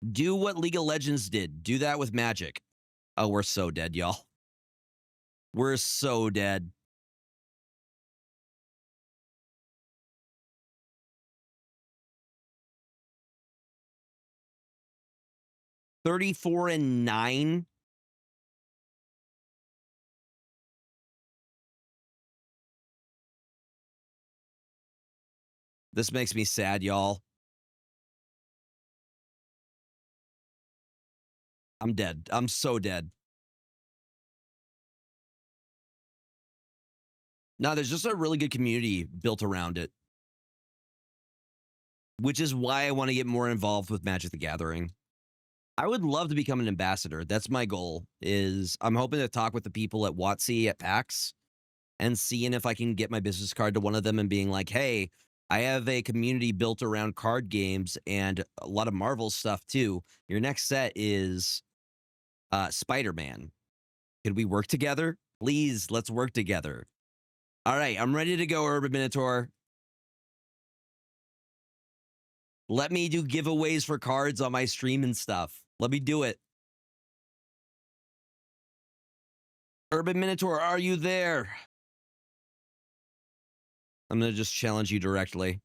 Do what League of Legends did. Do that with Magic. Oh, we're so dead, y'all. We're so dead. $34-9. This makes me sad, y'all. I'm dead. I'm so dead. No, there's just a really good community built around it. Which is why I want to get more involved with Magic the Gathering. I would love to become an ambassador. That's my goal. I'm hoping to talk with the people at WotC at PAX and seeing if I can get my business card to one of them and being like, hey, I have a community built around card games and a lot of Marvel stuff too. Your next set is Spider-Man. Could we work together? Please, let's work together. All right, I'm ready to go, Urban Minotaur. Let me do giveaways for cards on my stream and stuff. Let me do it. Urban Minotaur, are you there? I'm going to just challenge you directly.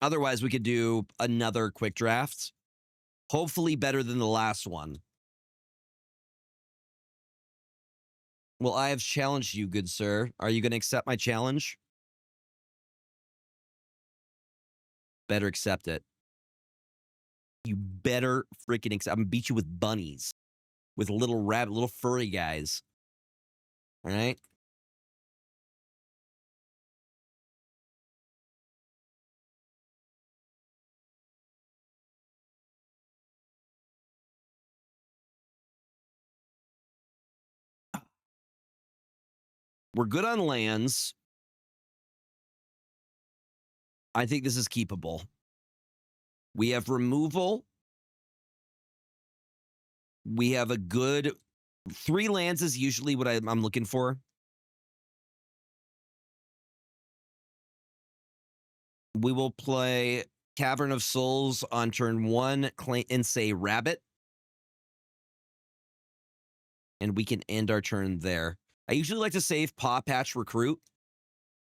Otherwise, we could do another quick draft. Hopefully better than the last one. Well, I have challenged you, good sir. Are you going to accept my challenge? Better accept it. You better freaking accept. I'm going to beat you with bunnies. With little rabbit, little furry guys. All right? We're good on lands. I think this is keepable. We have removal. We have a good 3 lands is usually what I'm looking for. We will play Cavern of Souls on turn 1 and say Rabbit. And we can end our turn there. I usually like to save Paw Patch Recruit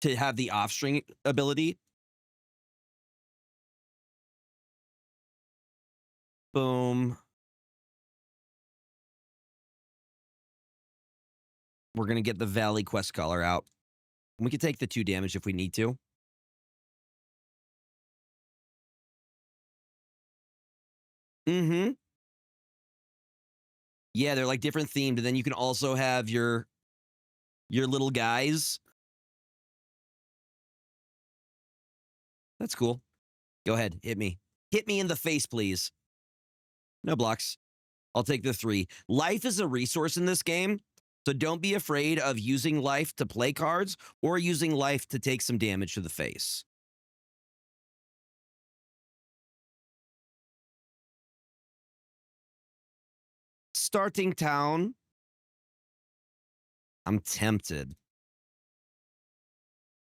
to have the offstring ability. Boom. We're going to get the Valley Quest Caller out. We can take the 2 damage if we need to. Mm-hmm. Yeah, they're like different themed. And then you can also have your little guys. That's cool. Go ahead. Hit me. Hit me in the face, please. No blocks. I'll take the 3. Life is a resource in this game. So don't be afraid of using life to play cards or using life to take some damage to the face. Starting town. I'm tempted.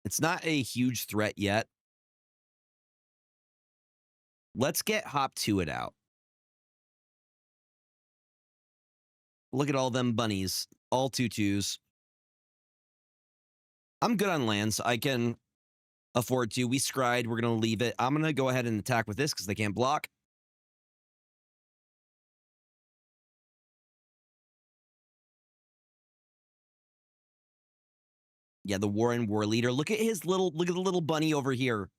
It's not a huge threat yet. Let's get Hop to it out. Look at all them bunnies. All 2/2s. I'm good on lands. I can afford to. We scried. We're going to leave it. I'm going to go ahead and attack with this because they can't block. Yeah, the Warren War Leader. Look at the little bunny over here.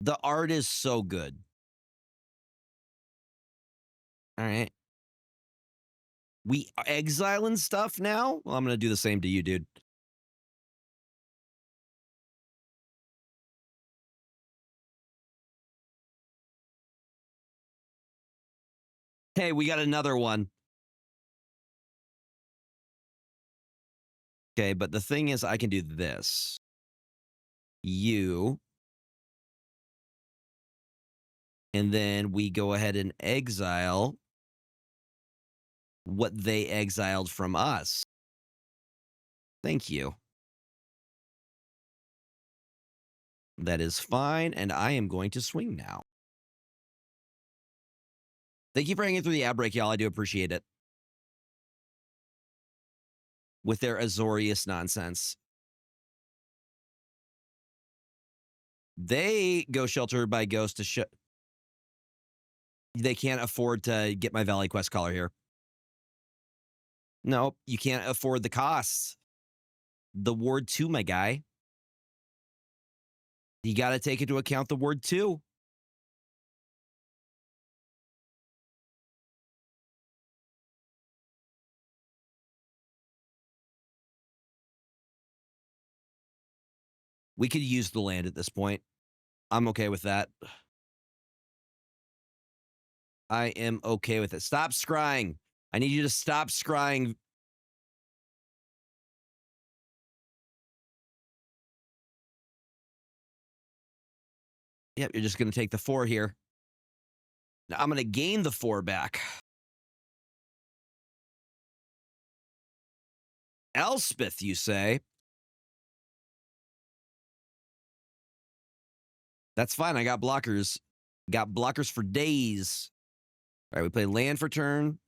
The art is so good. All right. We exiling stuff now? Well, I'm going to do the same to you, dude. Hey, we got another one. Okay, but the thing is, I can do this. You. And then we go ahead and exile what they exiled from us. Thank you. That is fine, and I am going to swing now. Thank you for hanging through the ad break, y'all. I do appreciate it. With their Azorius nonsense. They go Shelter by Ghost to they can't afford to get my Valley Quest Caller here. No, you can't afford the costs. The Ward 2, my guy. You got to take into account the Ward 2. We could use the land at this point. I'm okay with that. I am okay with it. Stop scrying. I need you to stop scrying. Yep, you're just going to take the 4 here. Now I'm going to gain the 4 back. Elspeth, you say? That's fine. I got blockers. Got blockers for days. All right, we play land for turn.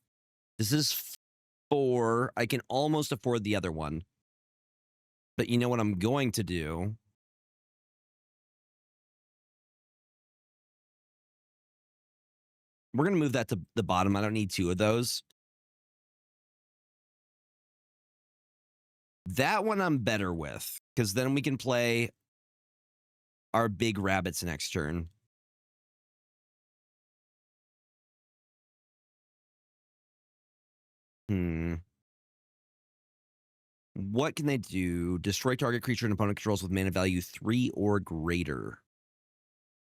This is 4. I can almost afford the other one. But you know what I'm going to do? We're going to move that to the bottom. I don't need 2 of those. That one I'm better with, because then we can play our big rabbits next turn. What can they do? Destroy target creature and opponent controls with mana value 3 or greater.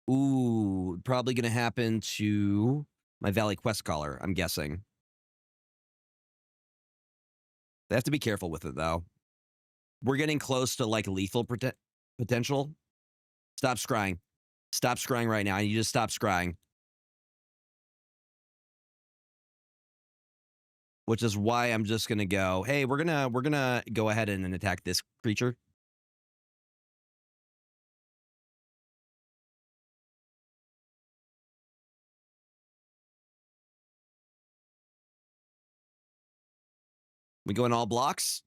Ooh, probably going to happen to my Valley Quest Caller, I'm guessing. They have to be careful with it, though. We're getting close to, like, lethal potential. Stop scrying. Stop scrying right now. You just stop scrying. Which is why I'm just going to go, hey, we're gonna go ahead and attack this creature. We go in all blocks.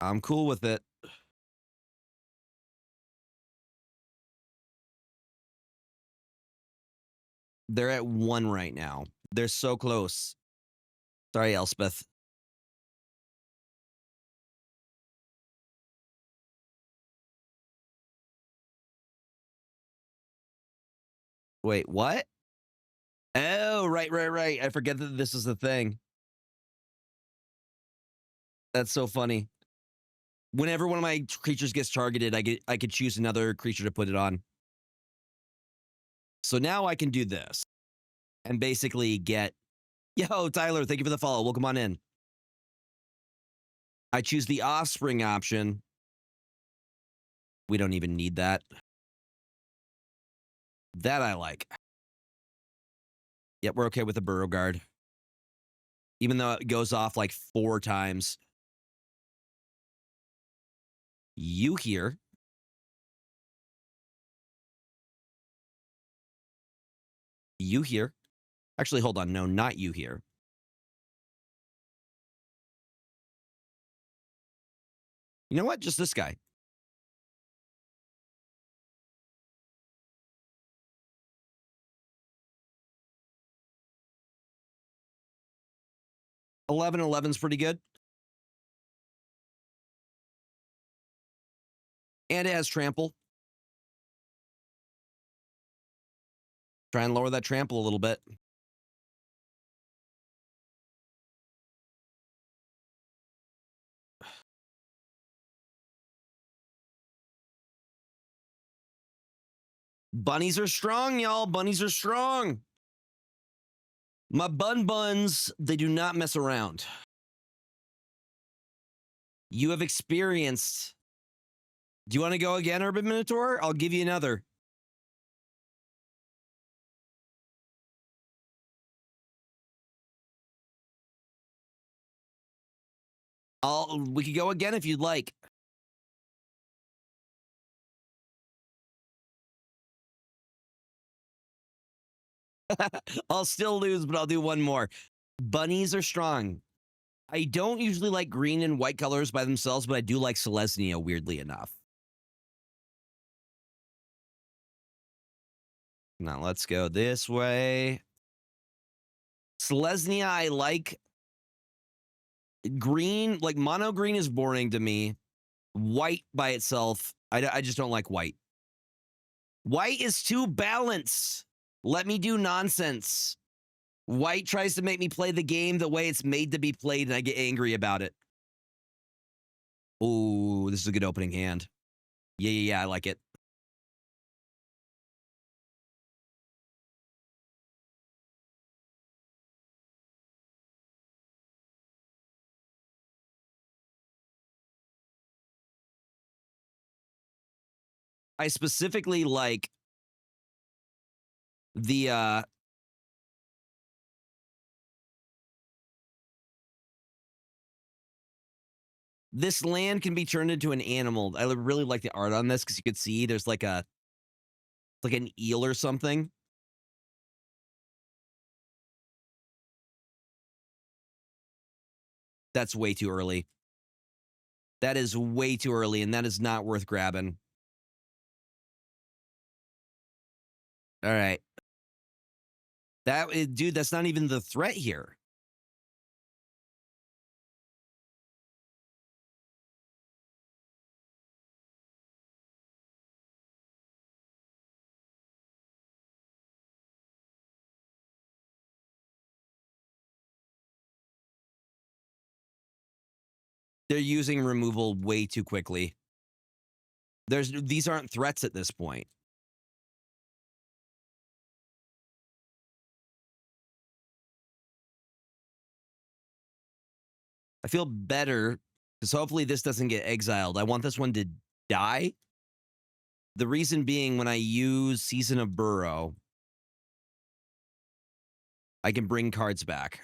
I'm cool with it. They're at 1 right now. They're so close. Sorry, Elspeth. Wait, what? Oh, right. I forget that this is the thing. That's so funny. Whenever one of my creatures gets targeted, I could choose another creature to put it on. So now I can do this and basically get, yo, Tyler, thank you for the follow. Welcome on in. I choose the Offspring option. We don't even need that. That I like. Yep, we're okay with the Burrow Guard. Even though it goes off like 4 times. You here. You here. Actually, hold on. No, not you here. You know what? Just this guy. $11.11's pretty good. And it has trample. Try and lower that trample a little bit. Bunnies are strong, y'all. Bunnies are strong. My buns, they do not mess around. You have experienced. Do you want to go again, Urban Minotaur? I'll give you another. We could go again if you'd like. I'll still lose, but I'll do one more. Bunnies are strong. I don't usually like green and white colors by themselves, but I do like Selesnya, weirdly enough. Now let's go this way. Selesnya, I like. Green, like mono green is boring to me. White by itself, I just don't like white. White is too balanced. Let me do nonsense. White tries to make me play the game the way it's made to be played, and I get angry about it. Ooh, this is a good opening hand. Yeah, I like it. I specifically like the this land can be turned into an animal. I really like the art on this because you could see there's like an eel or something. That's way too early. That is way too early, and that is not worth grabbing. All right. Dude, that's not even the threat here. They're using removal way too quickly. These aren't threats at this point. I feel better because hopefully this doesn't get exiled. I want this one to die. The reason being, when I use Season of Burrow, I can bring cards back.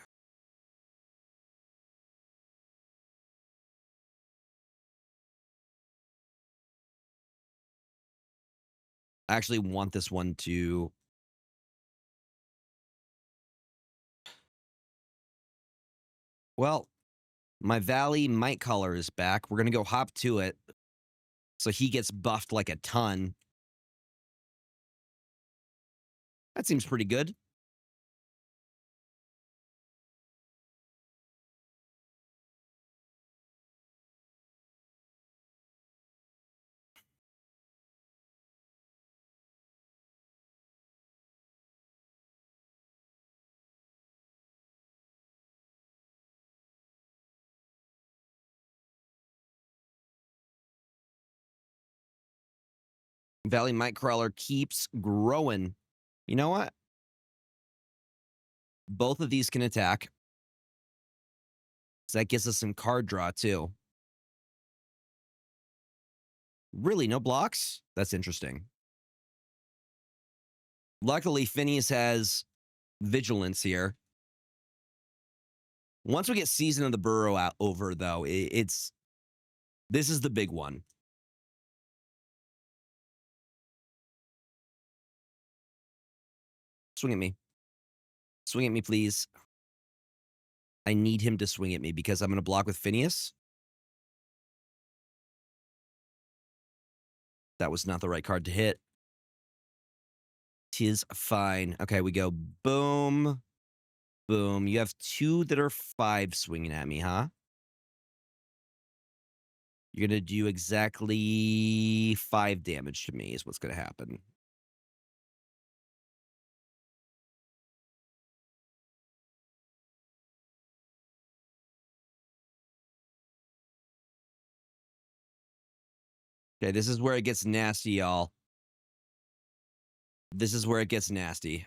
I actually want this one to... Well, my Valley Might Color is back. We're going to go hop to it. So he gets buffed like a ton. That seems pretty good. Valley Might Crawler keeps growing. You know what? Both of these can attack. So that gives us some card draw, too. Really, no blocks? That's interesting. Luckily, Phineas has Vigilance here. Once we get Season of the Burrow over, though, this is the big one. Swing at me. Swing at me, please. I need him to swing at me because I'm going to block with Phineas. That was not the right card to hit. Tis fine. Okay, we go boom, boom. You have 2 that are 5 swinging at me, huh? You're going to do exactly 5 damage to me is what's going to happen. Okay, this is where it gets nasty, y'all. This is where it gets nasty.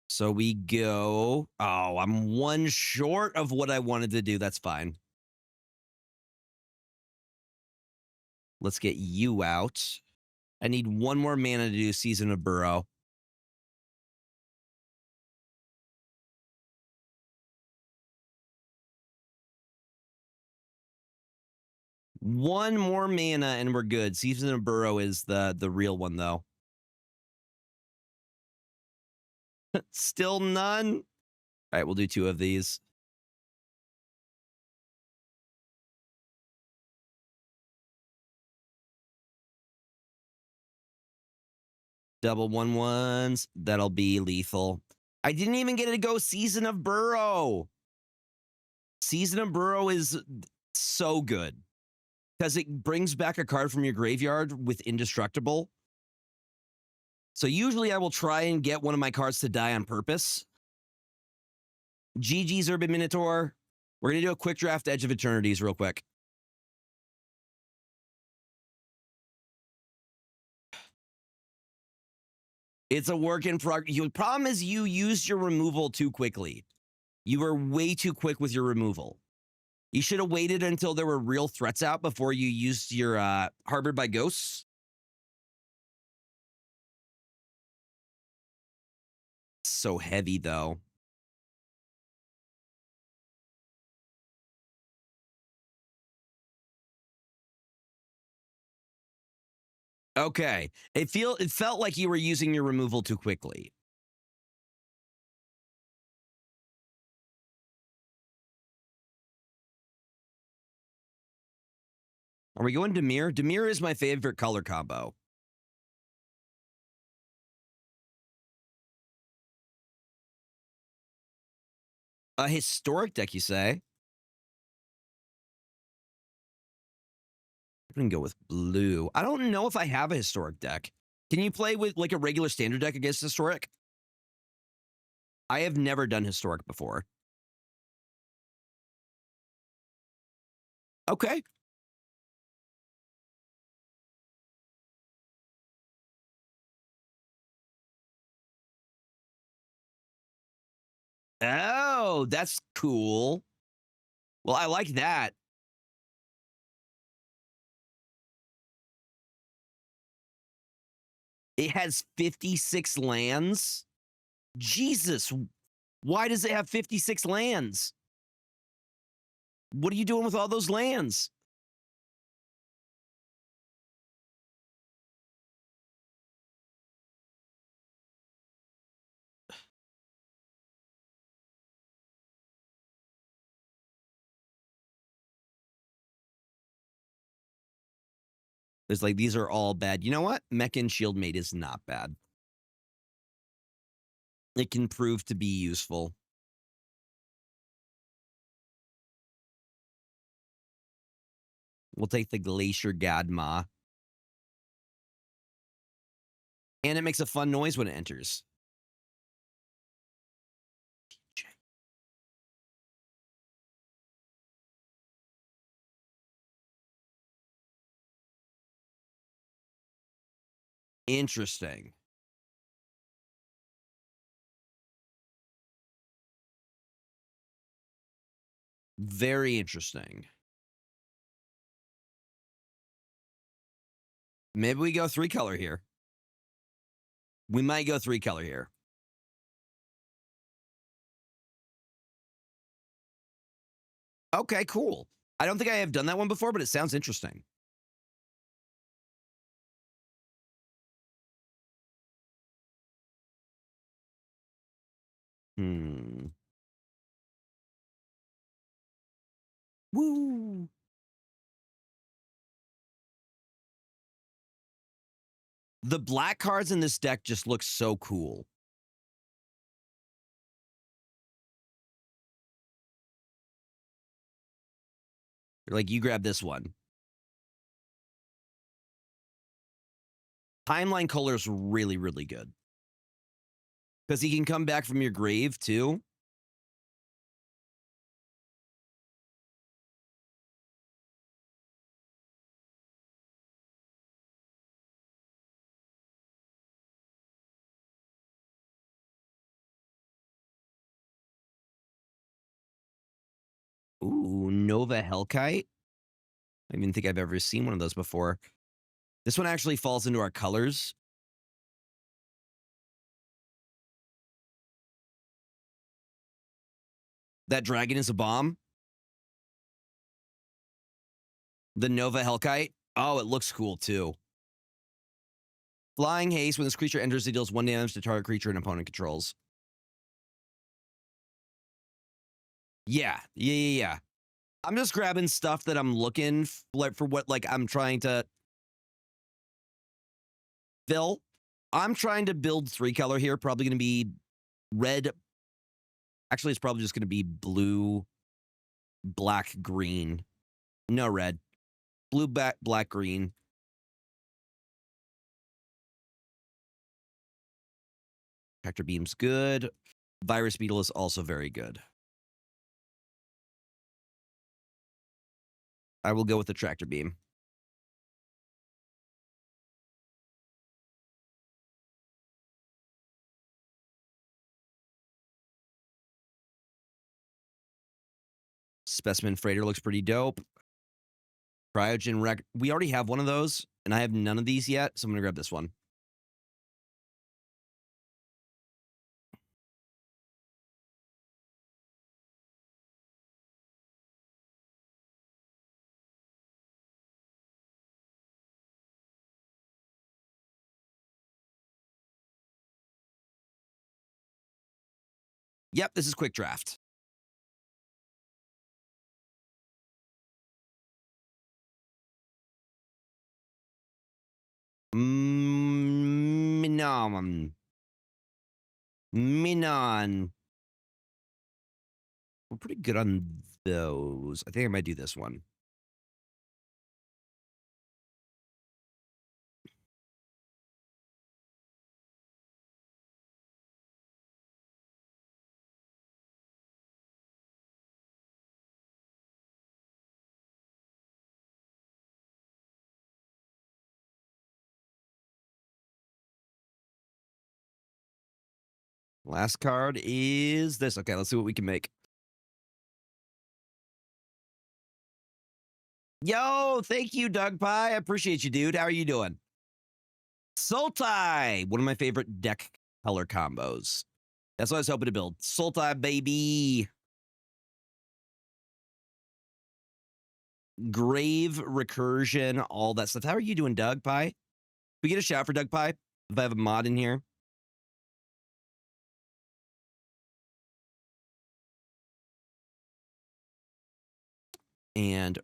So we go... Oh, I'm 1 short of what I wanted to do. That's fine. Let's get you out. I need 1 more mana to do Season of Burrow. One more mana and we're good. Season of Burrow is the real one, though. Still none? All right, we'll do 2 of these. Double 1/1s. That'll be lethal. I didn't even get to go Season of Burrow. Season of Burrow is so good because it brings back a card from your graveyard with Indestructible. So usually I will try and get one of my cards to die on purpose. GG's Urban Minotaur. We're going to do a quick draft Edge of Eternities real quick. It's a work in progress. The problem is you used your removal too quickly. You were way too quick with your removal. You should have waited until there were real threats out before you used your Harbored by Ghosts. So heavy, though. Okay. It felt like you were using your removal too quickly. Are we going Dimir? Dimir is my favorite color combo. A historic deck, you say? I'm gonna go with blue. I don't know if I have a historic deck. Can you play with like a regular standard deck against historic? I have never done historic before. Okay. Oh, that's cool. Well, I like that. It has 56 lands. Jesus, why does it have 56 lands? What are you doing with all those lands? It's like, these are all bad. You know what? Mechan Shieldmate is not bad. It can prove to be useful. We'll take the Glacier Godma. And it makes a fun noise when it enters. Interesting. Very interesting. Maybe we go 3-color here. We might go 3-color here. Okay, cool. I don't think I have done that one before, but it sounds interesting. Woo. The black cards in this deck just look so cool. Like, you grab this one. Timeline Color's really, really good. Because he can come back from your grave, too. Ooh, Nova Hellkite. I don't even think I've ever seen one of those before. This one actually falls into our colors. That dragon is a bomb. The Nova Hellkite. Oh, it looks cool, too. Flying Haste. When this creature enters, it deals 1 damage to target creature an opponent controls. Yeah. I'm just grabbing stuff that I'm looking for what, like, I'm trying to fill. I'm trying to build 3-color here. Probably going to be red. Actually, it's probably just going to be blue, black, green. No red. Blue, black, green. Tractor Beam's good. Virus Beetle is also very good. I will go with the Tractor Beam. Specimen Freighter looks pretty dope. Cryogen Wreck. We already have one of those, and I have none of these yet, so I'm going to grab this one. Yep, this is Quick Draft. Minon. We're pretty good on those. I think I might do this one. Last card is this. Okay, let's see what we can make. Yo, thank you, Doug Pie. I appreciate you, dude. How are you doing? Sultai, one of my favorite deck color combos. That's what I was hoping to build. Sultai, baby. Grave, recursion, all that stuff. How are you doing, Doug Pie? We get a shout for Doug Pie if I have a mod in here. And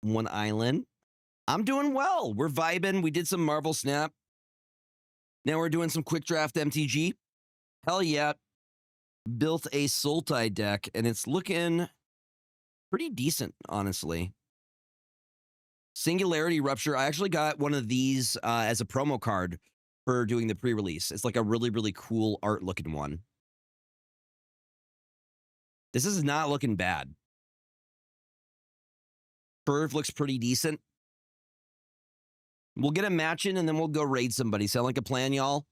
one island. I'm doing well. We're vibing. We did some Marvel Snap. Now we're doing some Quick Draft MTG. Hell yeah. Built a Sultai deck, and it's looking pretty decent, honestly. Singularity Rupture. I actually got one of these as a promo card for doing the pre-release. It's like a really, really cool art-looking one. This is not looking bad. Curve looks pretty decent. We'll get a match in, and then we'll go raid somebody. Sound like a plan, y'all?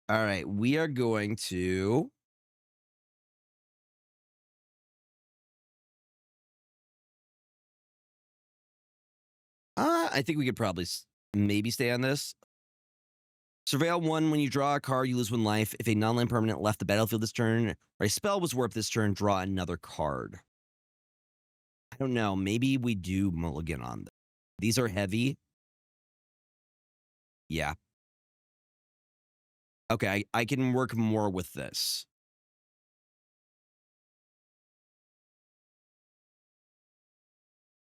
All right, we are going to... I think we could probably maybe stay on this. Surveil 1, when you draw a card, you lose 1 life. If a non-land permanent left the battlefield this turn, or a spell was warped this turn, draw another card. I don't know. Maybe we do mulligan on them. These are heavy. Yeah. Okay, I can work more with this.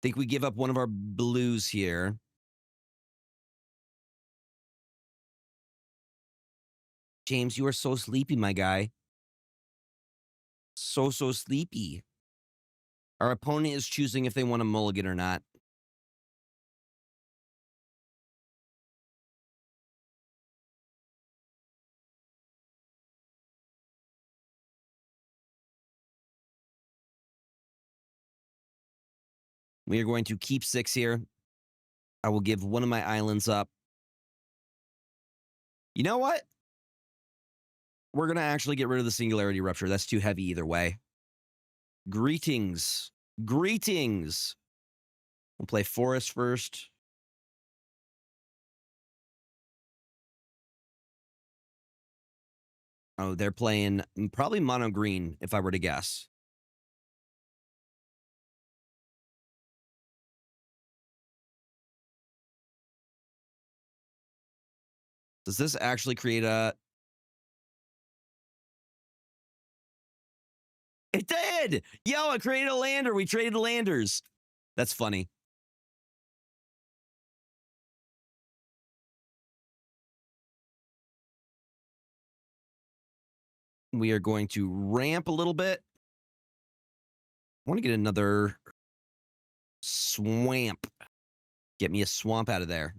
Think we give up one of our blues here. James, you are so sleepy, my guy. So sleepy. Our opponent is choosing if they want a mulligan or not. We are going to keep 6 here. I will give one of my islands up. You know what? We're going to actually get rid of the Singularity Rupture. That's too heavy either way. Greetings. Greetings. We'll play Forest first. Oh, they're playing probably mono green, if I were to guess. Does this actually create a... It did! Yo, it created a lander. We traded landers. That's funny. We are going to ramp a little bit. I want to get another swamp. Get me a swamp out of there.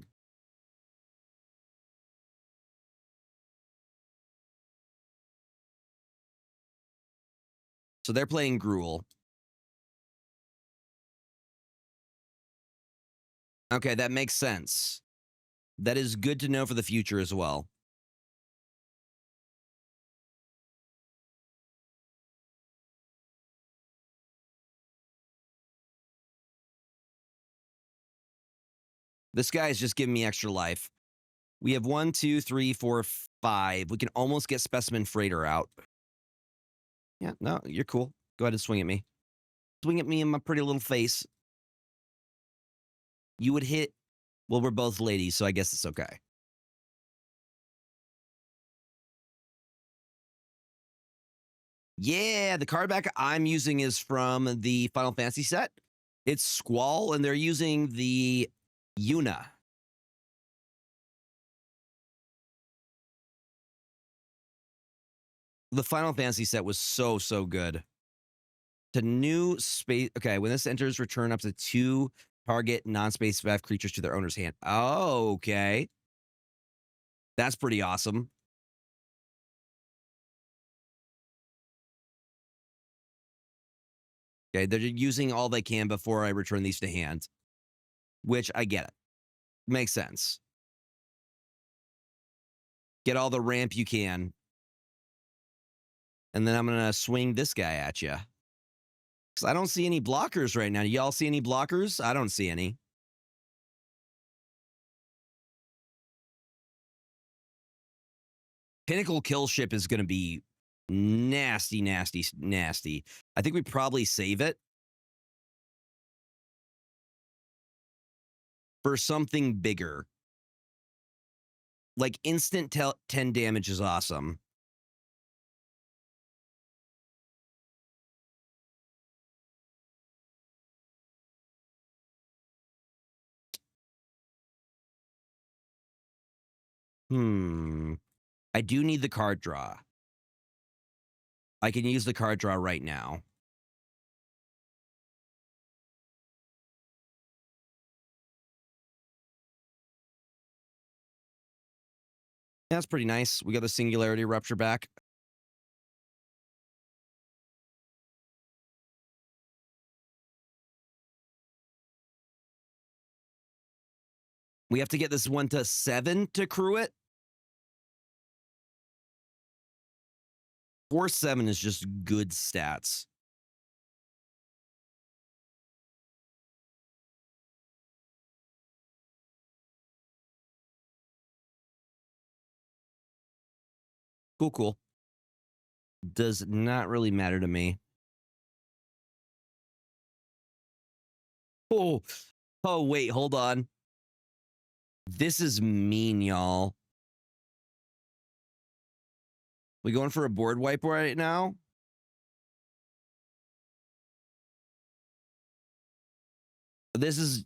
So they're playing Gruul. Okay, that makes sense. That is good to know for the future as well. This guy is just giving me extra life. We have 1, 2, 3, 4, 5. We can almost get Specimen Freighter out. Yeah, no, you're cool. Go ahead and swing at me. Swing at me in my pretty little face. You would hit... Well, we're both ladies, so I guess it's okay. Yeah, the card back I'm using is from the Final Fantasy set. It's Squall, and they're using the Yuna. The Final Fantasy set was so, so good. To new space. Okay, when this enters, return up to 2 target non-space VF creatures to their owner's hand. Oh, okay. That's pretty awesome. Okay, they're using all they can before I return these to hand, which I get it. Makes sense. Get all the ramp you can. And then I'm going to swing this guy at you. Because I don't see any blockers right now. Y'all see any blockers? I don't see any. Pinnacle Kill Ship is going to be nasty, nasty, nasty. I think we probably save it for something bigger. Like instant 10 damage is awesome. I do need the card draw. I can use the card draw right now. That's pretty nice. We got the Singularity Rupture back. We have to get this one to 7 to crew it. 4-7 is just good stats. Cool, cool. Does not really matter to me. Oh, wait, hold on. This is mean, y'all. We going for a board wipe right now? This is...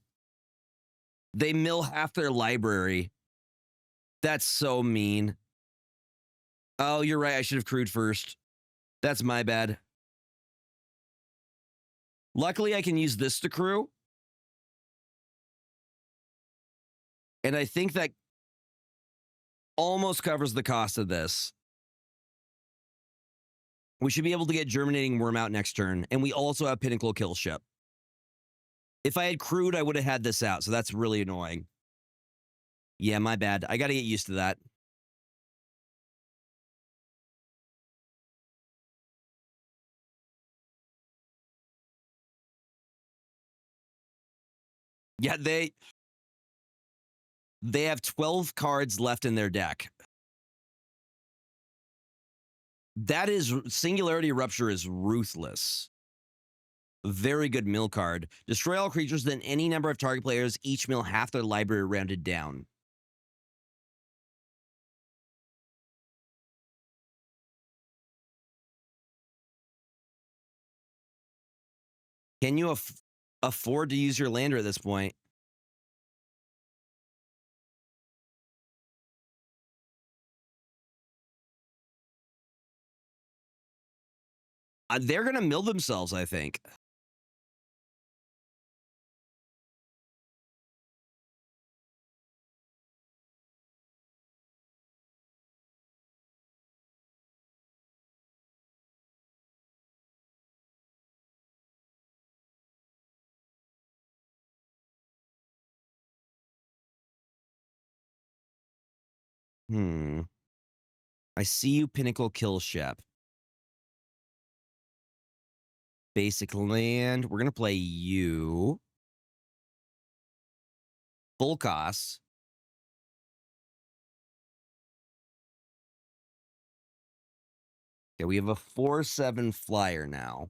They mill half their library. That's so mean. Oh, you're right. I should have crewed first. That's my bad. Luckily, I can use this to crew. And I think that almost covers the cost of this. We should be able to get Germinating Worm out next turn. And we also have Pinnacle Kill Ship. If I had crewed, I would have had this out. So that's really annoying. Yeah, my bad. I got to get used to that. Yeah, they have 12 cards left in their deck. That is... Singularity Rupture is ruthless. Very good mill card. Destroy all creatures, then any number of target players, each mill half their library rounded down. Can you afford to use your lander at this point? They're going to mill themselves, I think. I see you, Pinnacle Kill Ship. Basic land. We're going to play you. Full cost. Okay, we have a 4-7 flyer now.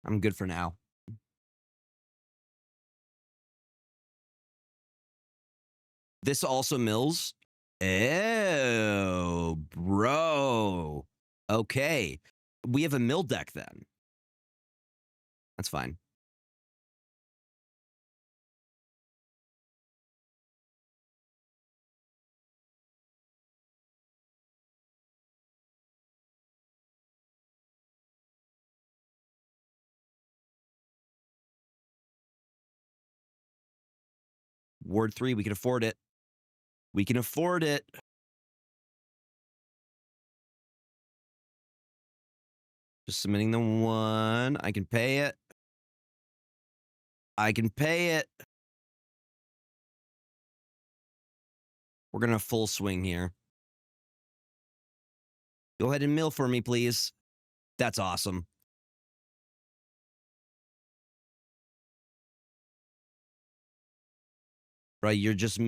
I'm good for now. This also mills. Oh, bro. Okay. We have a mill deck then. That's fine. Ward 3, we can afford it. We can afford it. Just submitting the 1. I can pay it. I can pay it. We're going to full swing here. Go ahead and mill for me, please. That's awesome. Right, you're just...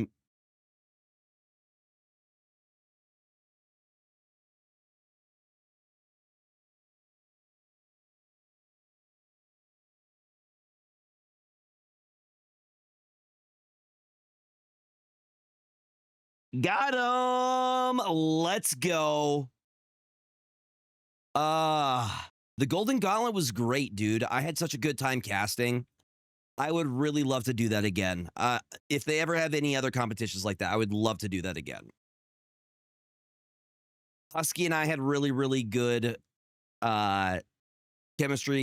Got him! Let's go. The Golden Gauntlet was great, dude. I had such a good time casting. I would really love to do that again. If they ever have any other competitions like that, I would love to do that again. Husky and I had really, really good chemistry.